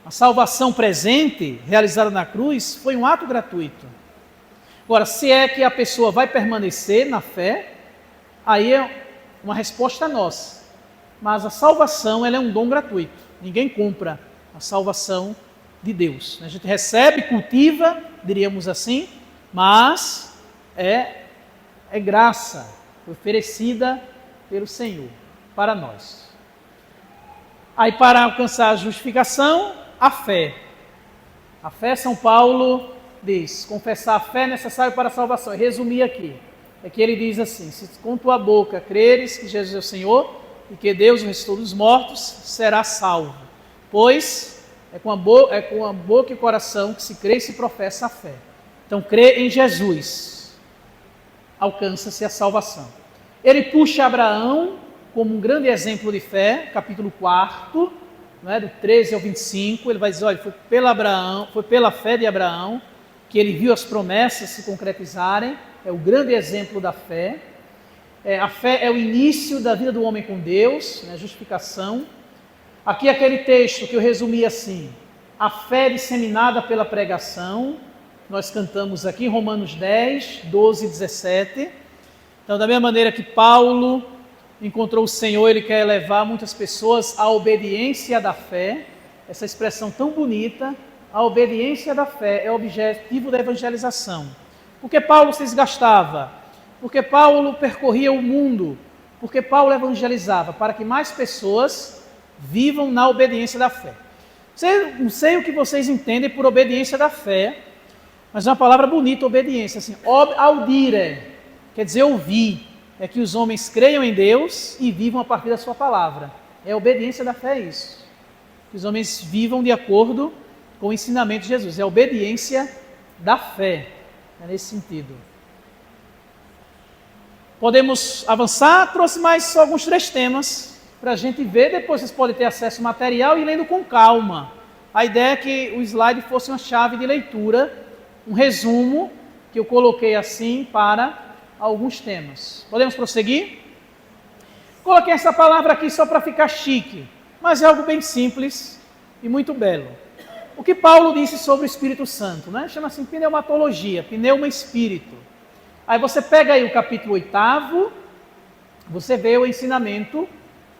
A salvação presente, realizada na cruz, foi um ato gratuito. Agora, se é que a pessoa vai permanecer na fé, aí é uma resposta nossa. Mas a salvação, ela é um dom gratuito. Ninguém compra a salvação de Deus. A gente recebe, cultiva, diríamos assim, mas é graça oferecida pelo Senhor para nós. Aí, para alcançar a justificação, a fé. A fé, São Paulo diz: confessar a fé é necessário para a salvação. Eu resumi aqui. É que ele diz assim: se com tua boca creres que Jesus é o Senhor e que Deus o ressuscitou dos mortos, serás salvo. Pois é com a boca e o coração que se crê e se professa a fé. Então, crê em Jesus, alcança-se a salvação. Ele puxa Abraão como um grande exemplo de fé, capítulo 4, né, do 13 ao 25, ele vai dizer, olha, foi pela fé de Abraão que ele viu as promessas se concretizarem, é o grande exemplo da fé. A fé é o início da vida do homem com Deus, né, justificação. Aqui aquele texto que eu resumi assim, a fé disseminada pela pregação, nós cantamos aqui em Romanos 10, 12 e 17. Então, da mesma maneira que Paulo encontrou o Senhor, ele quer levar muitas pessoas à obediência da fé, essa expressão tão bonita, a obediência da fé é o objetivo da evangelização. Porque Paulo se desgastava, porque Paulo percorria o mundo, porque Paulo evangelizava, para que mais pessoas vivam na obediência da fé. Não sei o que vocês entendem por obediência da fé, mas é uma palavra bonita, obediência, assim, audire, quer dizer ouvir, é que os homens creiam em Deus e vivam a partir da sua palavra. É a obediência da fé, é isso. Que os homens vivam de acordo com o ensinamento de Jesus, é a obediência da fé, é nesse sentido. Podemos avançar, trouxe mais só alguns 3 temas para a gente ver, depois vocês podem ter acesso ao material e lendo com calma. A ideia é que o slide fosse uma chave de leitura, um resumo que eu coloquei assim para alguns temas. Podemos prosseguir? Coloquei essa palavra aqui só para ficar chique, mas é algo bem simples e muito belo. O que Paulo disse sobre o Espírito Santo, né? Chama-se pneumatologia, pneuma espírito. Aí você pega aí o capítulo 8, você vê o ensinamento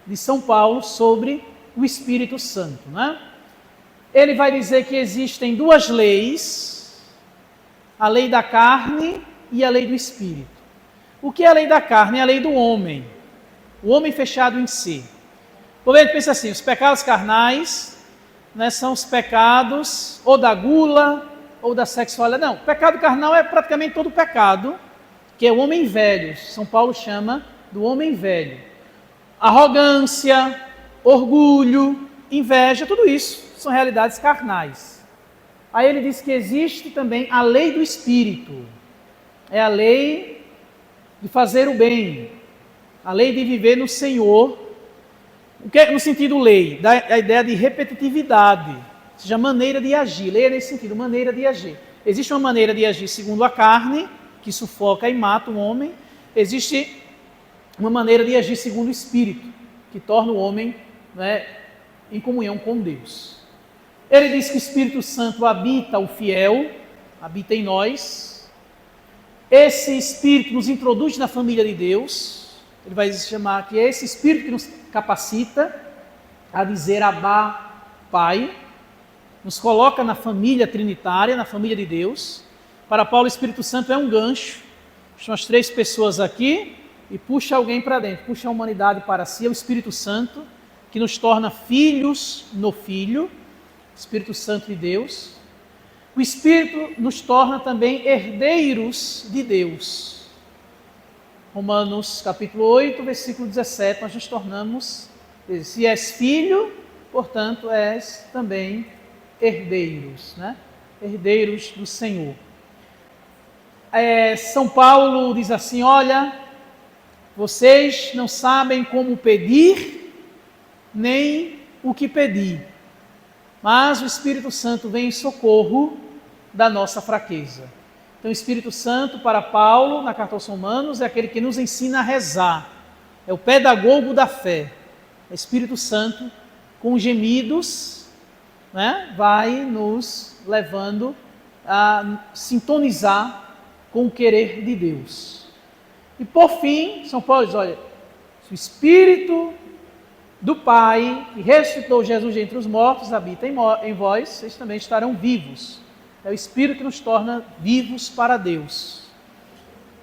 de São Paulo sobre o Espírito Santo, né? Ele vai dizer que existem 2 leis, a lei da carne e a lei do Espírito. O que é a lei da carne? É a lei do homem, o homem fechado em si. O governo pensa assim, os pecados carnais, né, são os pecados ou da gula ou da sexualidade. Não, o pecado carnal é praticamente todo pecado, que é o homem velho. São Paulo chama do homem velho. Arrogância, orgulho, inveja, tudo isso são realidades carnais. Aí ele diz que existe também a lei do Espírito. É a lei de fazer o bem, a lei de viver no Senhor. O que é no sentido lei? A ideia de repetitividade, ou seja, maneira de agir. Lei é nesse sentido, maneira de agir. Existe uma maneira de agir segundo a carne, que sufoca e mata o homem. Existe uma maneira de agir segundo o Espírito, que torna o homem, né, em comunhão com Deus. Ele diz que o Espírito Santo habita o fiel, habita em nós. Esse Espírito nos introduz na família de Deus. Ele vai chamar que é esse Espírito que nos capacita a dizer Abá, Pai, nos coloca na família trinitária, na família de Deus. Para Paulo, o Espírito Santo é um gancho, são as 3 pessoas aqui, e puxa alguém para dentro, puxa a humanidade para si, é o Espírito Santo, que nos torna filhos no Filho, Espírito Santo de Deus. O Espírito nos torna também herdeiros de Deus. Romanos capítulo 8, versículo 17, nós nos tornamos, se és filho, portanto és também herdeiros, né? Herdeiros do Senhor. São Paulo diz assim, olha, vocês não sabem como pedir, nem o que pedir, mas o Espírito Santo vem em socorro da nossa fraqueza. Então o Espírito Santo para Paulo, na carta aos Romanos, é aquele que nos ensina a rezar, é o pedagogo da fé. O Espírito Santo, com gemidos, né, vai nos levando a sintonizar com o querer de Deus. E por fim, São Paulo diz, olha, se o Espírito do Pai, que ressuscitou Jesus de entre os mortos, habita em vós, vocês também estarão vivos. É o Espírito que nos torna vivos para Deus,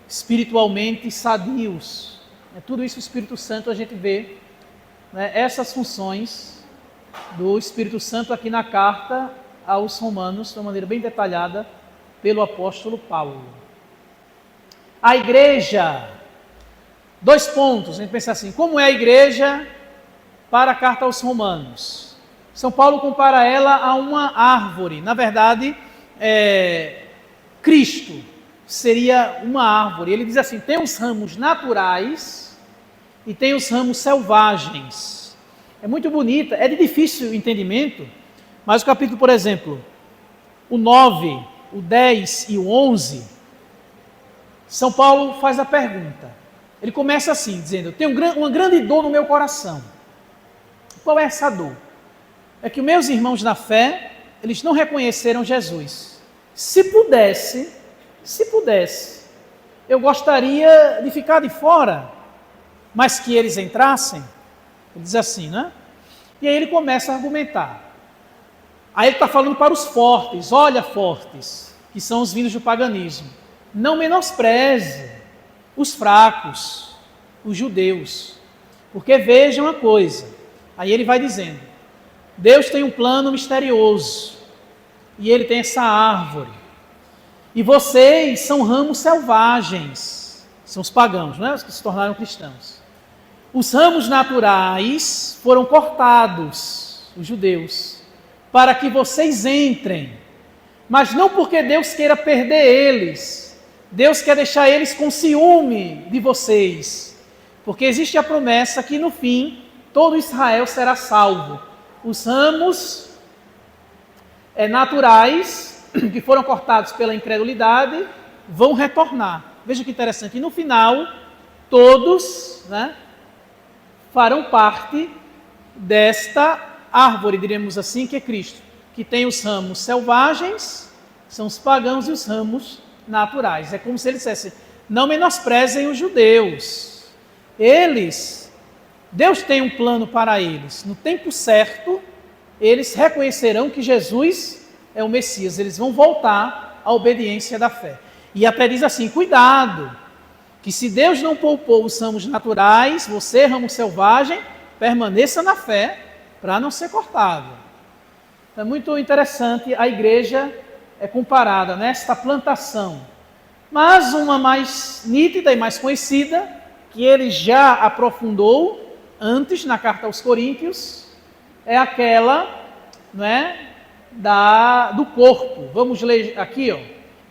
espiritualmente sadios. Tudo isso o Espírito Santo a gente vê, né, essas funções do Espírito Santo aqui na carta aos Romanos, de uma maneira bem detalhada pelo apóstolo Paulo. A igreja, 2 pontos, a gente pensa assim, como é a igreja para a carta aos Romanos? São Paulo compara ela a uma árvore, na verdade, Cristo seria uma árvore. Ele diz assim, tem os ramos naturais e tem os ramos selvagens. é muito bonita, é de difícil entendimento, mas o capítulo, por exemplo, o 9, o 10 e o 11, São Paulo faz a pergunta. Ele começa assim, dizendo: eu tenho uma grande dor no meu coração. Qual é essa dor? É que os meus irmãos na fé, eles não reconheceram Jesus. Se pudesse, eu gostaria de ficar de fora, mas que eles entrassem. Ele diz assim, né? E aí ele começa a argumentar. Aí ele está falando para os fortes: olha, fortes, que são os vindos do paganismo, não menospreze os fracos, os judeus, porque vejam uma coisa. Aí ele vai dizendo: Deus tem um plano misterioso, e ele tem essa árvore, e vocês são ramos selvagens, são os pagãos, não é? Os que se tornaram cristãos. Os ramos naturais foram cortados, os judeus, para que vocês entrem, mas não porque Deus queira perder eles. Deus quer deixar eles com ciúme de vocês, porque existe a promessa que no fim todo Israel será salvo. Os ramos naturais que foram cortados pela incredulidade vão retornar. Veja que interessante. E no final, todos, né, farão parte desta árvore, diríamos assim, que é Cristo, que tem os ramos selvagens, são os pagãos, e os ramos naturais. É como se ele dissesse: não menosprezem os judeus. Deus tem um plano para eles. No tempo certo, eles reconhecerão que Jesus é o Messias. Eles vão voltar à obediência da fé. E até diz assim: cuidado, que se Deus não poupou os ramos naturais, você, ramo selvagem, permaneça na fé para não ser cortado. É muito interessante, a igreja é comparada nesta plantação. Mas uma mais nítida e mais conhecida, que ele já aprofundou antes na carta aos Coríntios, é aquela, não é, do corpo. Vamos ler aqui,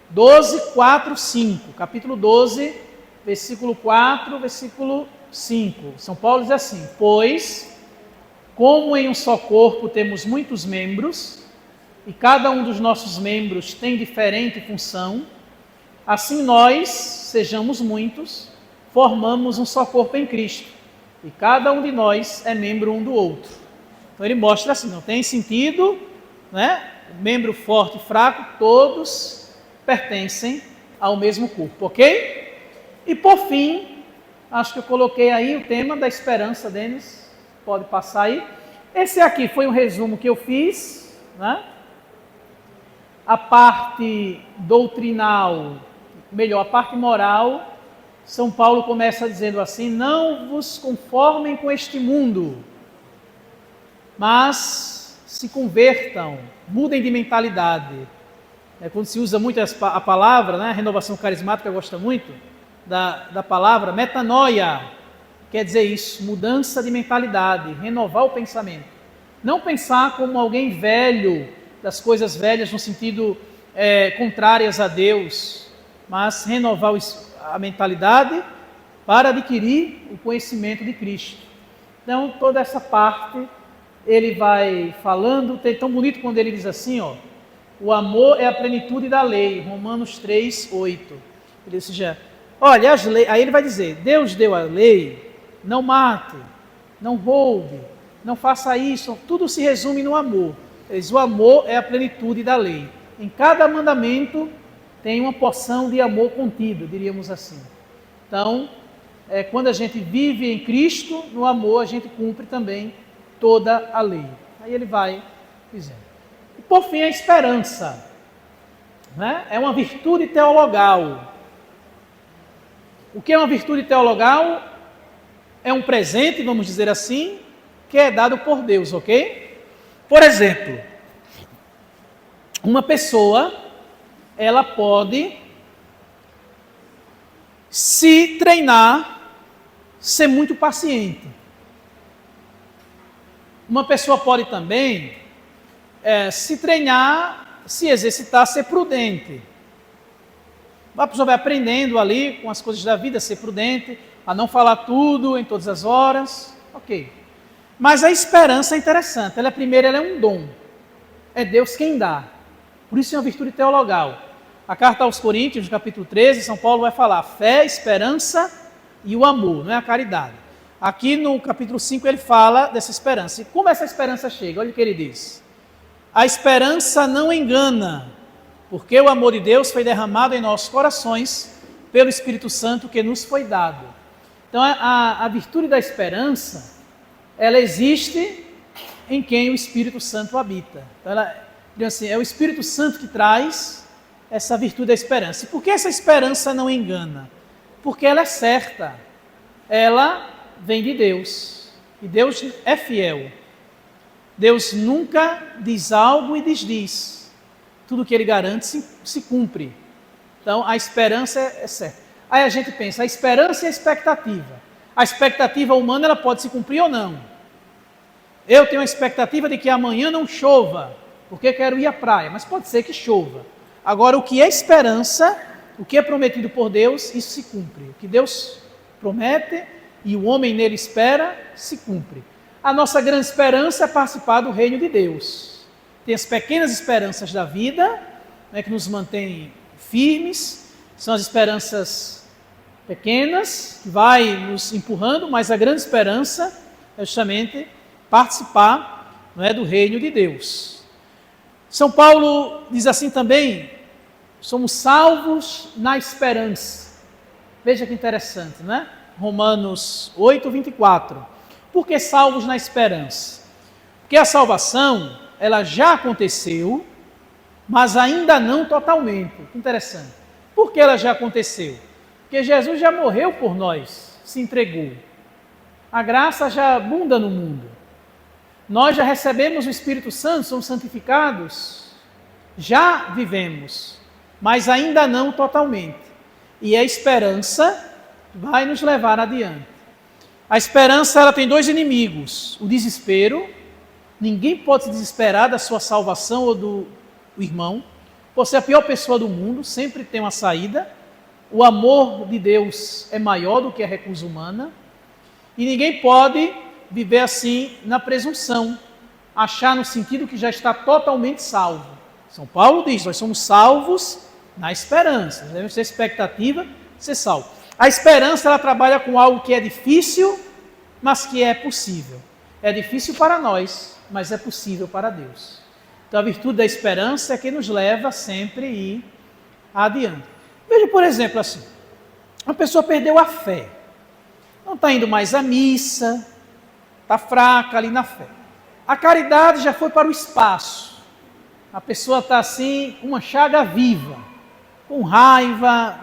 12, 4, 5. Capítulo 12, versículo 4, versículo 5. São Paulo diz assim: pois, como em um só corpo temos muitos membros, e cada um dos nossos membros tem diferente função, assim nós, sejamos muitos, formamos um só corpo em Cristo, e cada um de nós é membro um do outro. Então ele mostra assim, não tem sentido, né? Membro forte e fraco, todos pertencem ao mesmo corpo, ok? E por fim, acho que eu coloquei aí o tema da esperança, Denis, pode passar aí. Esse aqui foi um resumo que eu fiz, né? A parte doutrinal, melhor, a parte moral, São Paulo começa dizendo assim: não vos conformem com este mundo, mas se convertam, mudem de mentalidade. Quando se usa muito a palavra, né, a renovação carismática gosta muito da palavra metanoia, quer dizer isso, mudança de mentalidade, renovar o pensamento. Não pensar como alguém velho, das coisas velhas no sentido contrárias a Deus, mas renovar a mentalidade para adquirir o conhecimento de Cristo. Então, toda essa parte ele vai falando, é tão bonito quando ele diz assim, o amor é a plenitude da lei, Romanos 3, 8. Ele diz, olha, as leis, aí ele vai dizer, Deus deu a lei, não mate, não roube, não faça isso, tudo se resume no amor. Ele diz, o amor é a plenitude da lei. Em cada mandamento tem uma porção de amor contido, diríamos assim. Então, quando a gente vive em Cristo, no amor, a gente cumpre também toda a lei. Aí ele vai dizendo. E por fim, a esperança, né? É uma virtude teologal. O que é uma virtude teologal? É um presente, vamos dizer assim, que é dado por Deus, ok? Por exemplo, uma pessoa, ela pode se treinar, ser muito paciente. Uma pessoa pode também se treinar, se exercitar, ser prudente. A pessoa vai aprendendo ali com as coisas da vida, ser prudente, a não falar tudo em todas as horas, ok. Mas a esperança é interessante. Ela é um dom. É Deus quem dá. Por isso é uma virtude teologal. A carta aos Coríntios, no capítulo 13, São Paulo vai falar fé, esperança e o amor, não é a caridade. Aqui no capítulo 5 ele fala dessa esperança. E como essa esperança chega? Olha o que ele diz. A esperança não engana, porque o amor de Deus foi derramado em nossos corações pelo Espírito Santo que nos foi dado. Então a virtude da esperança, ela existe em quem o Espírito Santo habita. Então assim, é o Espírito Santo que traz essa virtude da esperança. E por que essa esperança não engana? Porque ela é certa. Ela vem de Deus. E Deus é fiel. Deus nunca diz algo e desdiz. Tudo que Ele garante se cumpre. Então, a esperança é certa. Aí a gente pensa, a esperança e a expectativa. A expectativa humana, ela pode se cumprir ou não. Eu tenho a expectativa de que amanhã não chova, porque quero ir à praia, mas pode ser que chova. Agora, o que é esperança, o que é prometido por Deus, isso se cumpre. O que Deus promete e o homem nele espera, se cumpre. A nossa grande esperança é participar do reino de Deus. Tem as pequenas esperanças da vida, né, que nos mantêm firmes, são as esperanças pequenas, que vai nos empurrando, mas a grande esperança é justamente participar, não é, do reino de Deus. São Paulo diz assim também, somos salvos na esperança. Veja que interessante, né? Romanos 8, 24. Por que salvos na esperança? Porque a salvação, ela já aconteceu, mas ainda não totalmente. Interessante. Por que ela já aconteceu? Porque Jesus já morreu por nós, se entregou. A graça já abunda no mundo. Nós já recebemos o Espírito Santo, somos santificados, já vivemos, mas ainda não totalmente. E a esperança vai nos levar adiante. A esperança, ela tem dois inimigos, o desespero. Ninguém pode se desesperar da sua salvação ou do irmão. Você é a pior pessoa do mundo, sempre tem uma saída. O amor de Deus é maior do que a recusa humana. E ninguém pode viver assim na presunção, achar no sentido que já está totalmente salvo. São Paulo diz, nós somos salvos na esperança, nós devemos ter expectativa de ser salvo. A esperança, ela trabalha com algo que é difícil, mas que é possível. É difícil para nós, mas é possível para Deus. Então a virtude da esperança é que nos leva sempre a ir adiante. Veja, por exemplo, assim, uma pessoa perdeu a fé, não está indo mais à missa, está fraca ali na fé. A caridade já foi para o espaço. A pessoa está assim, uma chaga viva, com raiva.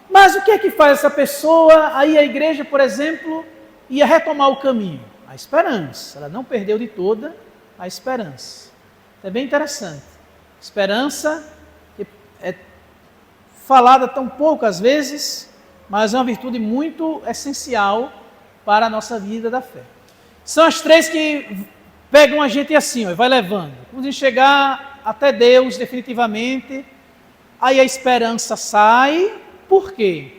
Mas o que é que faz essa pessoa? Aí a igreja, por exemplo, ia retomar o caminho. A esperança. Ela não perdeu de toda a esperança. É bem interessante. Esperança é falada tão pouco às vezes, mas é uma virtude muito essencial para a nossa vida da fé. São as três que pegam a gente assim, ó, e vai levando. Quando a gente chegar até Deus definitivamente, aí a esperança sai. Por quê?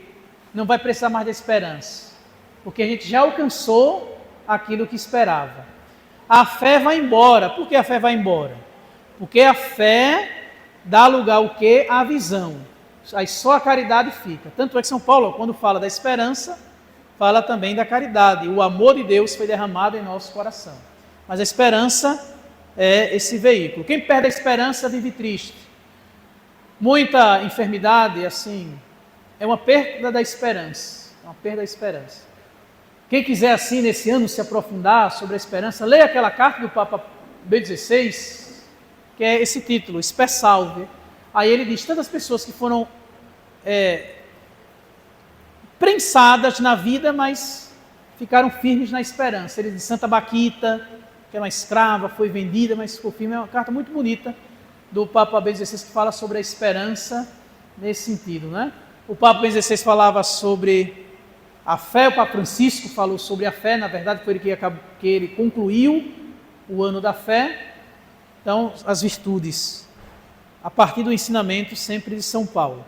Não vai precisar mais da esperança. Porque a gente já alcançou aquilo que esperava. A fé vai embora. Por que a fé vai embora? Porque a fé dá lugar ao quê? À visão. Aí só a caridade fica. Tanto é que São Paulo, quando fala da esperança, fala também da caridade. O amor de Deus foi derramado em nosso coração. Mas a esperança é esse veículo. Quem perde a esperança vive triste. Muita enfermidade, assim, é uma perda da esperança. É uma perda da esperança. Quem quiser, assim, nesse ano se aprofundar sobre a esperança, leia aquela carta do Papa Bento XVI, que é esse título, Spe Salve. Aí ele diz, tantas pessoas que foram prensadas na vida, mas ficaram firmes na esperança. Ele diz, Santa Baquita, que é uma escrava, foi vendida, mas ficou firme. É uma carta muito bonita do Papa Bento XVI, que fala sobre a esperança nesse sentido, né? O Papa Bento XVI falava sobre a fé, o Papa Francisco falou sobre a fé, na verdade foi ele que ele concluiu o ano da fé. Então, as virtudes, a partir do ensinamento sempre de São Paulo.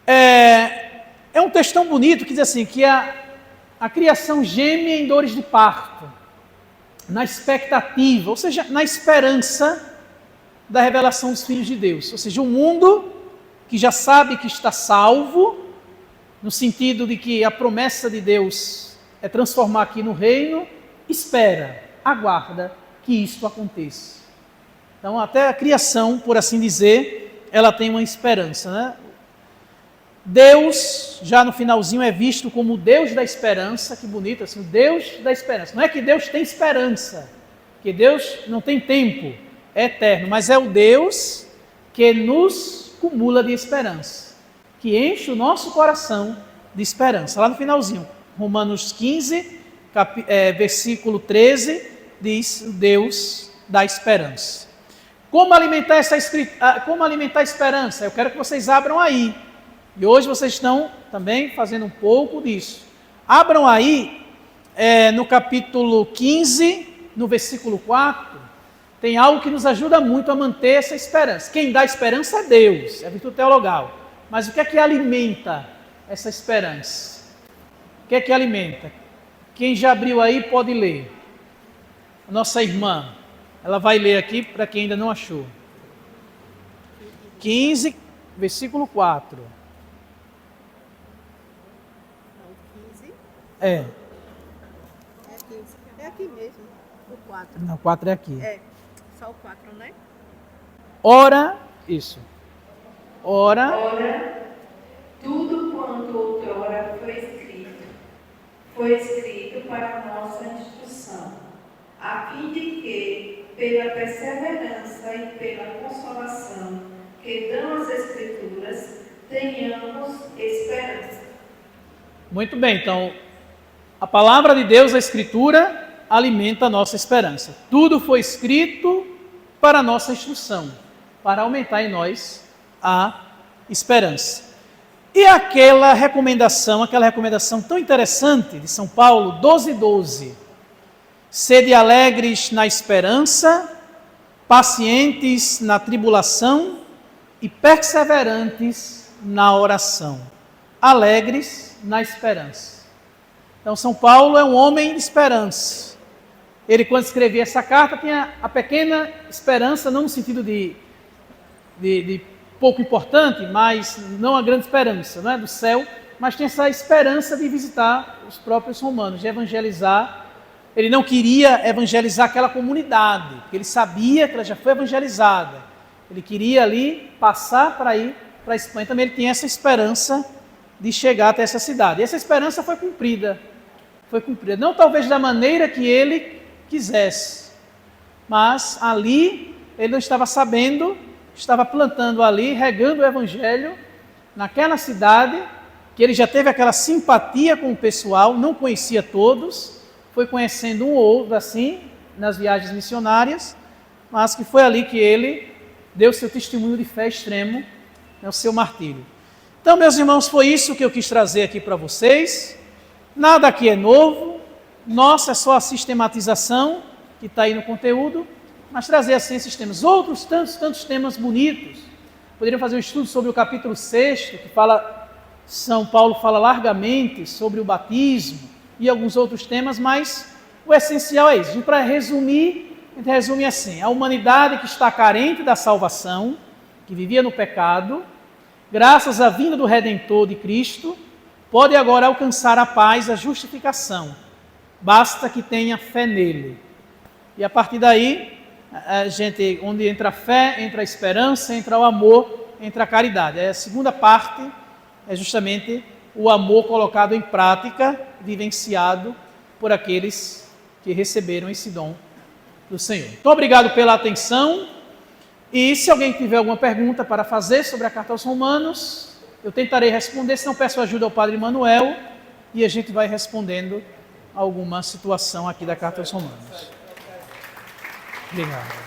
É um texto tão bonito que diz assim, que a criação geme em dores de parto. na expectativa, ou seja, na esperança da revelação dos filhos de Deus. Ou seja, o mundo que já sabe que está salvo, no sentido de que a promessa de Deus é transformar aqui no reino, espera, aguarda que isto aconteça. Então, até a criação, por assim dizer, ela tem uma esperança, né? Deus, já no finalzinho, é visto como o Deus da esperança. Que bonito assim, o Deus da esperança. Não é que Deus tem esperança, que Deus não tem tempo, é eterno, mas é o Deus que nos cumula de esperança, que enche o nosso coração de esperança. Lá no finalzinho, Romanos 15, versículo 13, diz o Deus da esperança. Como alimentar a esperança? Eu quero que vocês abram aí. E hoje vocês estão também fazendo um pouco disso. Abram aí, no capítulo 15, no versículo 4, tem algo que nos ajuda muito a manter essa esperança. Quem dá esperança é Deus, é a virtude teologal. Mas o que é que alimenta essa esperança? O que é que alimenta? Quem já abriu aí pode ler. A nossa irmã, ela vai ler aqui para quem ainda não achou. 15, versículo 4. É. É aqui mesmo, o 4. Não, o 4 é aqui. É, só o 4, né? Ora, isso. Ora, Tudo quanto outrora foi escrito para nossa instrução, a fim de que, pela perseverança e pela consolação que dão as Escrituras, tenhamos esperança. muito bem, então, a palavra de Deus, a Escritura, alimenta a nossa esperança. Tudo foi escrito para a nossa instrução, para aumentar em nós a esperança. E aquela recomendação tão interessante de São Paulo, 12:12. Sede alegres na esperança, pacientes na tribulação e perseverantes na oração. Alegres na esperança. Então, São Paulo é um homem de esperança. Ele, quando escrevia essa carta, tinha a pequena esperança, não no sentido de pouco importante, mas não a grande esperança, não é, do céu, mas tinha essa esperança de visitar os próprios romanos, de evangelizar. Ele não queria evangelizar aquela comunidade, porque ele sabia que ela já foi evangelizada. Ele queria ali passar para ir para a Espanha. Também ele tinha essa esperança de chegar até essa cidade. E essa esperança foi cumprida. Foi cumprida. Não talvez da maneira que ele quisesse, mas ali ele não estava sabendo, estava plantando ali, regando o evangelho naquela cidade, que ele já teve aquela simpatia com o pessoal, não conhecia todos, foi conhecendo um ou outro assim, nas viagens missionárias, mas que foi ali que ele deu seu testemunho de fé extremo, o seu martírio. Então, meus irmãos, foi isso que eu quis trazer aqui para vocês. Nada aqui é novo, nossa é só a sistematização que está aí no conteúdo, mas trazer assim esses temas. Outros tantos temas bonitos. Poderiam fazer um estudo sobre o capítulo 6, que fala, São Paulo fala largamente sobre o batismo e alguns outros temas, mas o essencial é isso. Para resumir, a gente resume assim: a humanidade que está carente da salvação, que vivia no pecado, graças à vinda do Redentor de Cristo, pode agora alcançar a paz, a justificação. Basta que tenha fé nele. E a partir daí, a gente, onde entra a fé, entra a esperança, entra o amor, entra a caridade. A segunda parte é justamente o amor colocado em prática, vivenciado por aqueles que receberam esse dom do Senhor. Muito obrigado pela atenção. E se alguém tiver alguma pergunta para fazer sobre a Carta aos Romanos, eu tentarei responder, se não peço ajuda ao Padre Manuel, e a gente vai respondendo alguma situação aqui da Carta aos Romanos. Obrigado.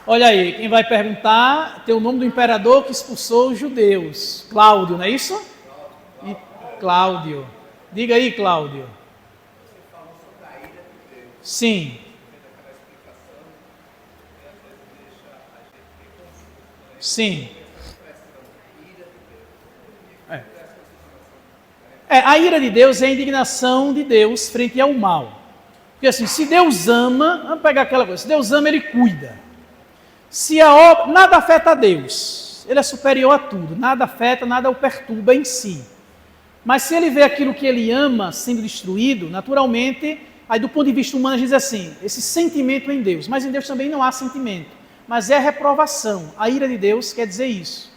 Olha aí, quem vai perguntar tem o nome do imperador que expulsou os judeus. Cláudio, não é isso? Cláudio. Diga aí, Cláudio. Sim. Sim. A ira de Deus é a indignação de Deus frente ao mal. Porque assim, se Deus ama, vamos pegar aquela coisa, se Deus ama, Ele cuida. Se a obra, nada afeta a Deus, Ele é superior a tudo, nada afeta, nada o perturba em si. Mas se Ele vê aquilo que Ele ama sendo destruído, naturalmente, aí do ponto de vista humano a gente diz assim, esse sentimento em Deus, mas em Deus também não há sentimento, mas é a reprovação. A ira de Deus quer dizer isso,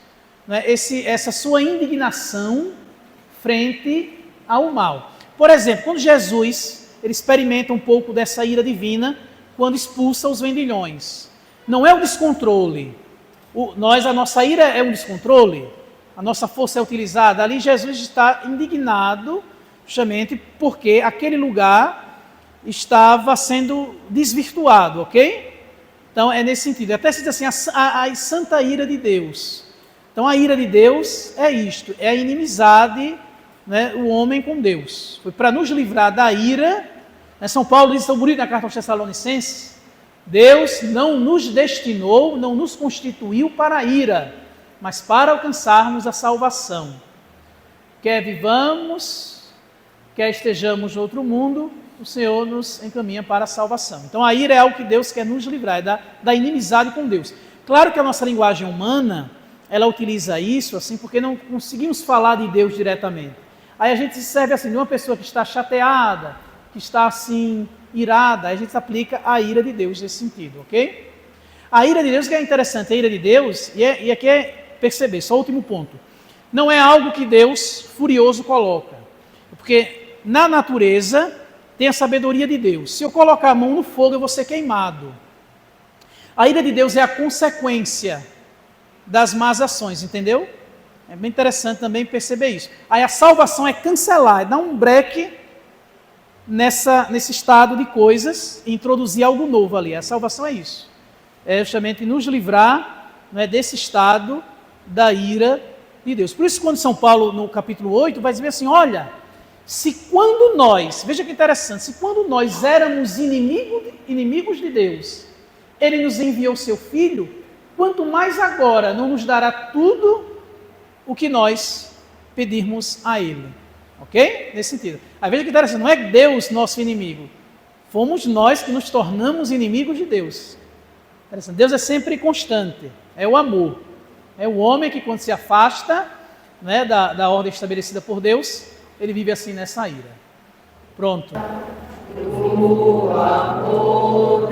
né? Essa sua indignação frente ao mal. Por exemplo, quando Jesus ele experimenta um pouco dessa ira divina quando expulsa os vendilhões. Não é o descontrole. A nossa ira é um descontrole. A nossa força é utilizada. Ali Jesus está indignado justamente porque aquele lugar estava sendo desvirtuado, ok? Então é nesse sentido. Até se diz assim, a santa ira de Deus. Então a ira de Deus é isto, é a inimizade, né, o homem com Deus. Foi para nos livrar da ira, né, São Paulo diz tão bonito na carta aos Tessalonicenses, Deus não nos destinou, não nos constituiu para a ira, mas para alcançarmos a salvação. Quer vivamos, quer estejamos no outro mundo, o Senhor nos encaminha para a salvação. Então a ira é algo que Deus quer nos livrar, é da inimizade com Deus. Claro que a nossa linguagem humana, ela utiliza isso assim porque não conseguimos falar de Deus diretamente. Aí a gente se serve assim de uma pessoa que está chateada, que está assim irada, aí a gente aplica a ira de Deus nesse sentido, ok? A ira de Deus que é interessante, a ira de Deus, e aqui é perceber, só o último ponto, não é algo que Deus furioso coloca, porque na natureza tem a sabedoria de Deus. Se eu colocar a mão no fogo, eu vou ser queimado. A ira de Deus é a consequência das más ações, entendeu? É bem interessante também perceber isso. Aí a salvação é cancelar, é dar um break nesse estado de coisas e introduzir algo novo ali. A salvação é isso. É justamente nos livrar, não é, desse estado da ira de Deus. Por isso, quando São Paulo, no capítulo 8, vai dizer assim, olha, se quando nós, veja que interessante, se quando nós éramos inimigos de Deus, Ele nos enviou seu Filho, quanto mais agora não nos dará tudo o que nós pedirmos a Ele. Ok? Nesse sentido. Aí veja que interessante, não é Deus nosso inimigo. Fomos nós que nos tornamos inimigos de Deus. Interessante. Deus é sempre constante. É o amor. É o homem que quando se afasta, né, da ordem estabelecida por Deus, ele vive assim nessa ira. Pronto. O amor